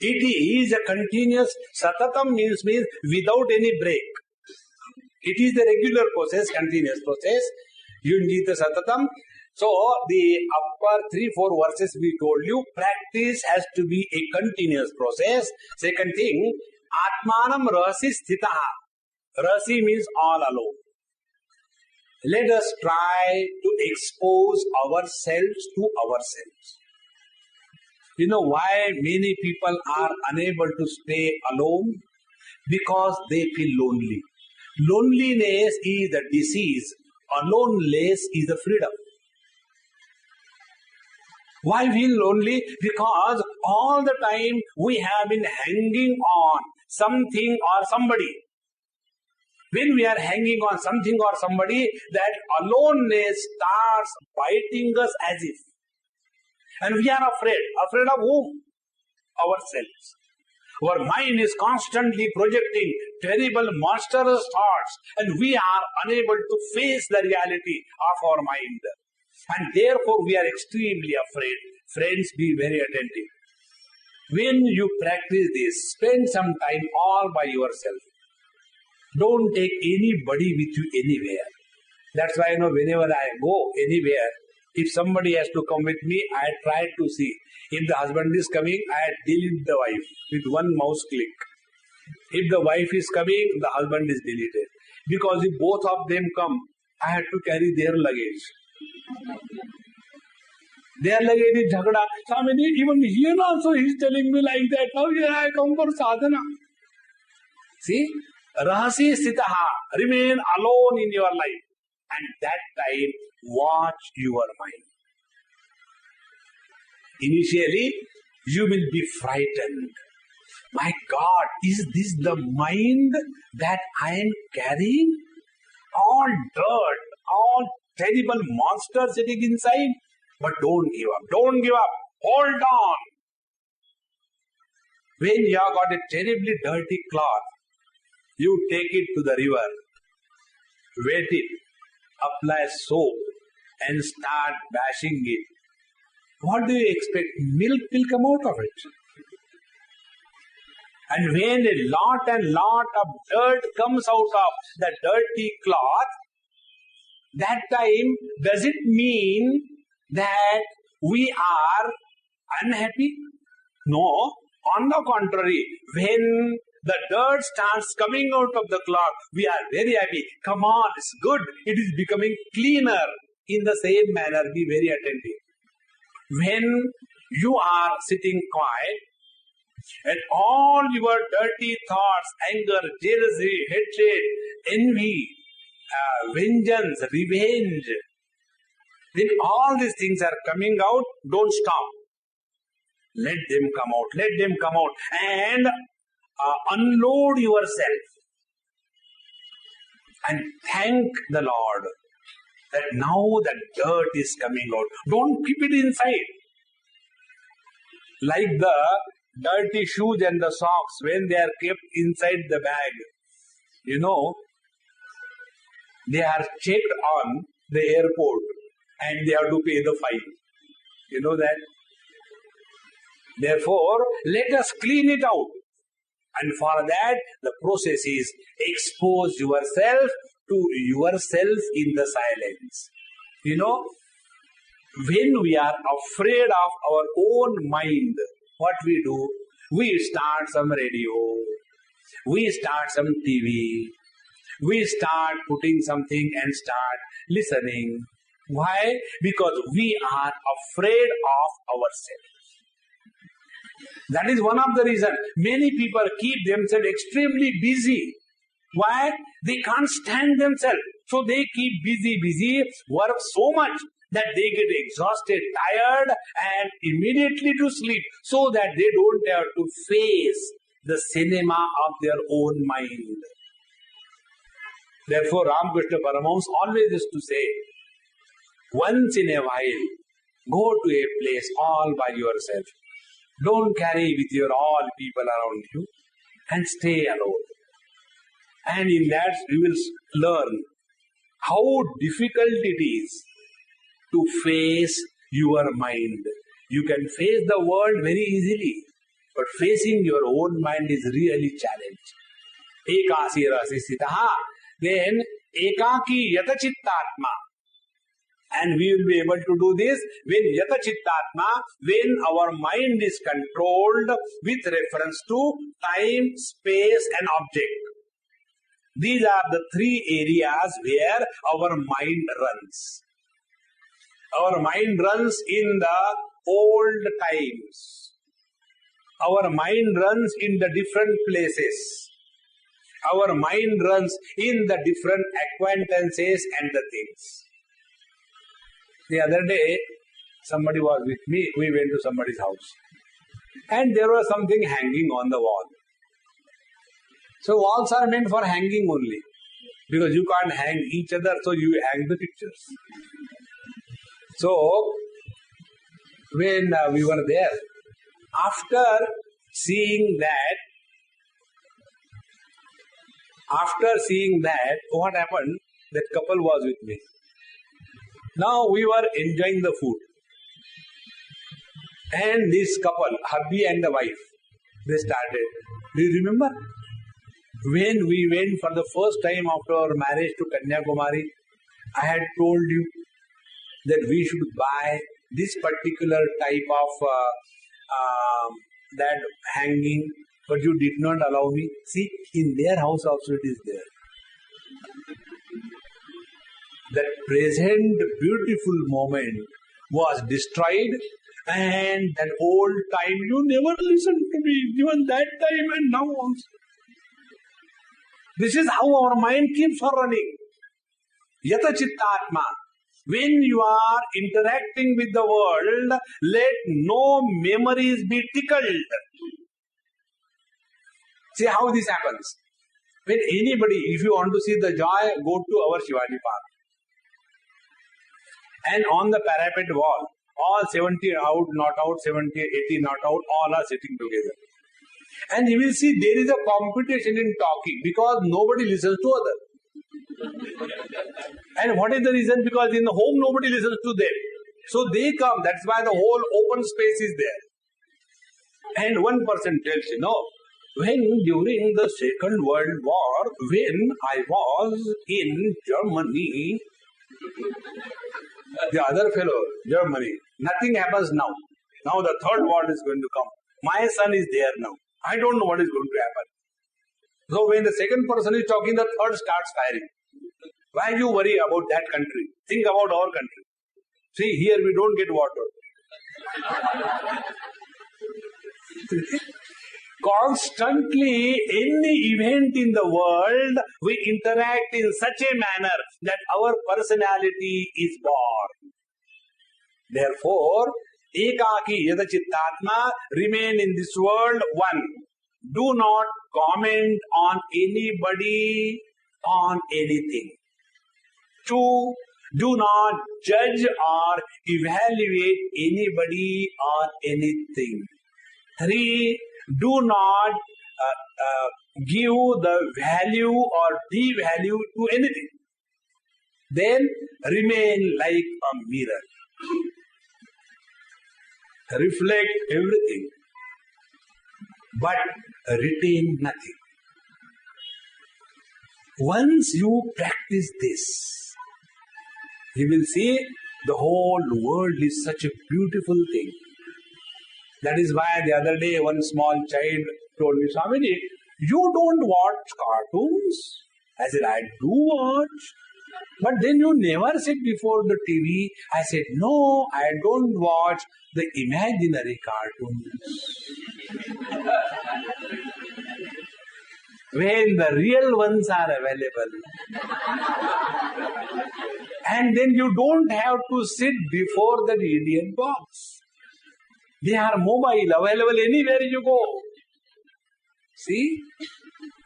it is a continuous, Satatam means without any break. It is the regular process, continuous process. You need the Satatam. So the upper 3-4 verses we told you, practice has to be a continuous process. Second thing, Atmanam Rasi Sthitaha. Rasi means all alone. Let us try to expose ourselves to ourselves. You know why many people are unable to stay alone? Because they feel lonely. Loneliness is the disease. Aloneness is the freedom. Why feel lonely? Because all the time we have been hanging on something or somebody. When we are hanging on something or somebody, that aloneness starts biting us as if. And we are afraid. Afraid of whom? Ourselves. Our mind is constantly projecting terrible, monstrous thoughts, and we are unable to face the reality of our mind. And therefore we are extremely afraid. Friends, be very attentive. When you practice this, spend some time all by yourself. Don't take anybody with you anywhere. That's why whenever I go anywhere, if somebody has to come with me, I try to see. If the husband is coming, I delete the wife with one mouse click. If the wife is coming, the husband is deleted. Because if both of them come, I have to carry their luggage. Their luggage is jhagda. Swamiji, even here also he is telling me like that. Now here I come for sadhana. See? Rahasi sitaha. Remain alone in your life. And that time, watch your mind. Initially, you will be frightened. My God, is this the mind that I am carrying? All dirt, all terrible monsters sitting inside. But don't give up. Don't give up. Hold on. When you have got a terribly dirty cloth, you take it to the river, wet it, apply soap and start bashing it. What do you expect? Milk will come out of it. And when a lot and lot of dirt comes out of the dirty cloth, that time, does it mean that we are unhappy? No. On the contrary, when the dirt starts coming out of the cloth, we are very happy. Come on, it's good. It is becoming cleaner. In the same manner, be very attentive. When you are sitting quiet, and all your dirty thoughts, anger, jealousy, hatred, envy, vengeance, revenge, when all these things are coming out, don't stop. Let them come out. Let them come out. And unload yourself. And thank the Lord that now the dirt is coming out. Don't keep it inside. Like the dirty shoes and the socks, when they are kept inside the bag, they are checked on the airport and they have to pay the fine. You know that? Therefore, let us clean it out. And for that, the process is expose yourself to yourself in the silence. When we are afraid of our own mind, what we do? We start some radio, we start some TV, we start putting something and start listening. Why? Because we are afraid of ourselves. That is one of the reasons. Many people keep themselves extremely busy Why? They can't stand themselves. So they keep busy, work so much that they get exhausted, tired, and immediately to sleep, so that they don't have to face the cinema of their own mind. Therefore, Ramakrishna Paramahamsa always used to say, once in a while, go to a place all by yourself. Don't carry with your all people around you, and stay alone. And in that you will learn how difficult it is to face your mind. You can face the world very easily, but facing your own mind is really challenge. Ekasi rasi sitaha, then ekaki yata chittatma. And we will be able to do this when yata chittatma, when our mind is controlled with reference to time, space and object. These are the three areas where our mind runs. Our mind runs in the old times. Our mind runs in the different places. Our mind runs in the different acquaintances and the things. The other day, somebody was with me. We went to somebody's house. And there was something hanging on the wall. So walls are meant for hanging only. Because you can't hang each other, so you hang the pictures. So, when we were there, after seeing that, what happened? That couple was with me. Now we were enjoying the food. And this couple, hubby and the wife, they started. Do you remember? When we went for the first time after our marriage to Kanyakumari, I had told you that we should buy this particular type of that hanging, but you did not allow me. See, in their house also it is there. That present beautiful moment was destroyed, and that old time, you never listened to me, even that time and now also. This is how our mind keeps on running. Yata chittatma. When you are interacting with the world, let no memories be tickled. See how this happens. When anybody, if you want to see the joy, go to our Shivaji Park. And on the parapet wall, all 70 out, not out, 70, 80 not out, all are sitting together. And you will see there is a competition in talking because nobody listens to others. And what is the reason? Because in the home nobody listens to them. So they come, that's why the whole open space is there. And one person tells you, no, when during the Second World War, when I was in Germany, the other fellow, Germany, nothing happens now. Now the third world is going to come. My son is there now. I don't know what is going to happen. So when the second person is talking, the third starts firing. Why you worry about that country? Think about our country. See, here we don't get water. Constantly, any event in the world, we interact in such a manner that our personality is born. Therefore, ekaki yada chittatma, remain in this world, one. Do not comment on anybody, on anything. Two, do not judge or evaluate anybody or anything. Three, do not give the value or devalue to anything. Then remain like a mirror. Reflect everything, but retain nothing. Once you practice this, you will see the whole world is such a beautiful thing. That is why the other day one small child told me, Swamiji, you don't watch cartoons? I said, I do watch. But then you never sit before the TV. I said, no, I don't watch the imaginary cartoons. when the real ones are available. And then you don't have to sit before that idiot box. They are mobile, available anywhere you go. See,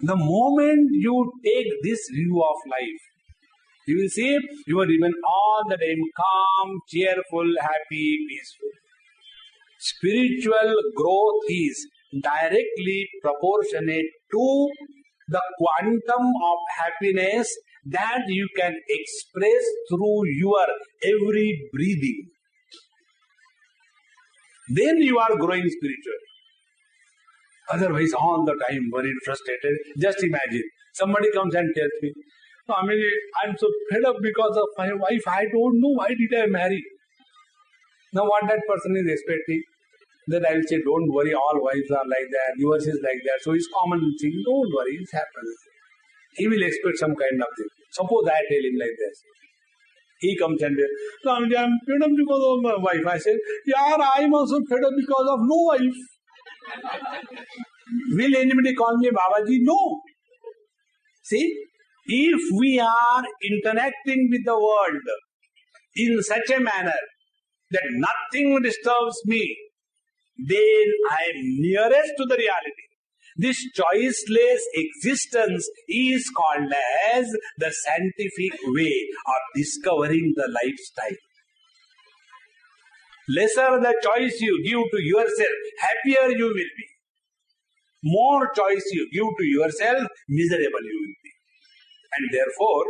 the moment you take this view of life, you will see you are even all the time calm, cheerful, happy, peaceful. Spiritual growth is directly proportionate to the quantum of happiness that you can express through your every breathing. Then you are growing spiritually. Otherwise, all the time worried, frustrated. Just imagine, somebody comes and tells me, Swami, I'm so fed up because of my wife. I don't know why did I marry. Now what that person is expecting? That I will say, don't worry, all wives are like that, yours is like that. So it's common thing, don't worry, it happens. He will expect some kind of thing. Suppose I tell him like this. He comes and says, Swami, I'm fed up because of my wife. I say, yeah, I'm also fed up because of no wife. Will anybody call me Babaji? No. See, if we are interacting with the world in such a manner that nothing disturbs me, then I am nearest to the reality. This choiceless existence is called as the scientific way of discovering the lifestyle. Lesser the choice you give to yourself, happier you will be. More choice you give to yourself, miserable you will be. And therefore,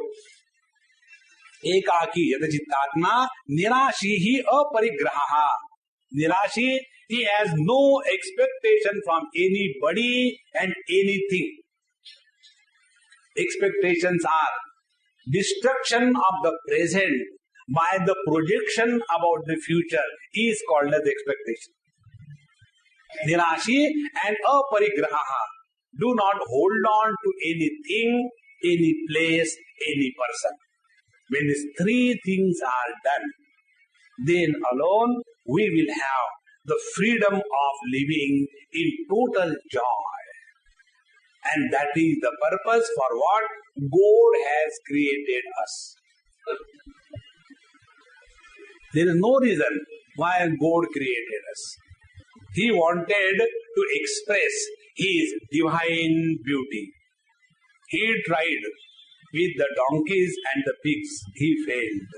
ekaki yada chittatma nirashi hi aparigraha. Nirashi, he has no expectation from anybody and anything. Expectations are destruction of the present by the projection about the future is called as expectation. Nirashi and aparigraha. Do not hold on to anything, any place, any person. When these three things are done, then alone we will have the freedom of living in total joy. And that is the purpose for what God has created us. There is no reason why God created us. He wanted to express His divine beauty. He tried with the donkeys and the pigs. He failed.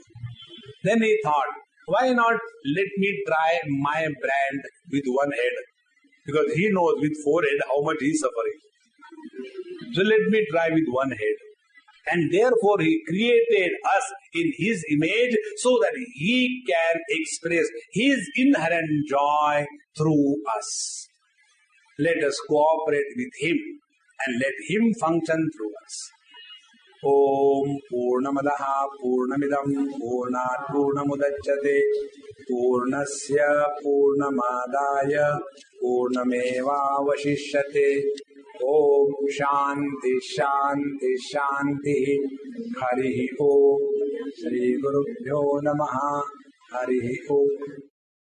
Then he thought, why not let me try my brand with one head? Because he knows with four heads how much he is suffering. So let me try with one head. And therefore he created us in His image so that He can express His inherent joy through us. Let us cooperate with Him and let Him function through us. Om Purnamadaha Purnamidam Purnat Purnamudachyate Purnasya Purnamadaya Purnameva Vashishyate. Om Shanti Shanti Shanti. Harihi Om. Shri Gurubhyo Namaha. Harihi Om.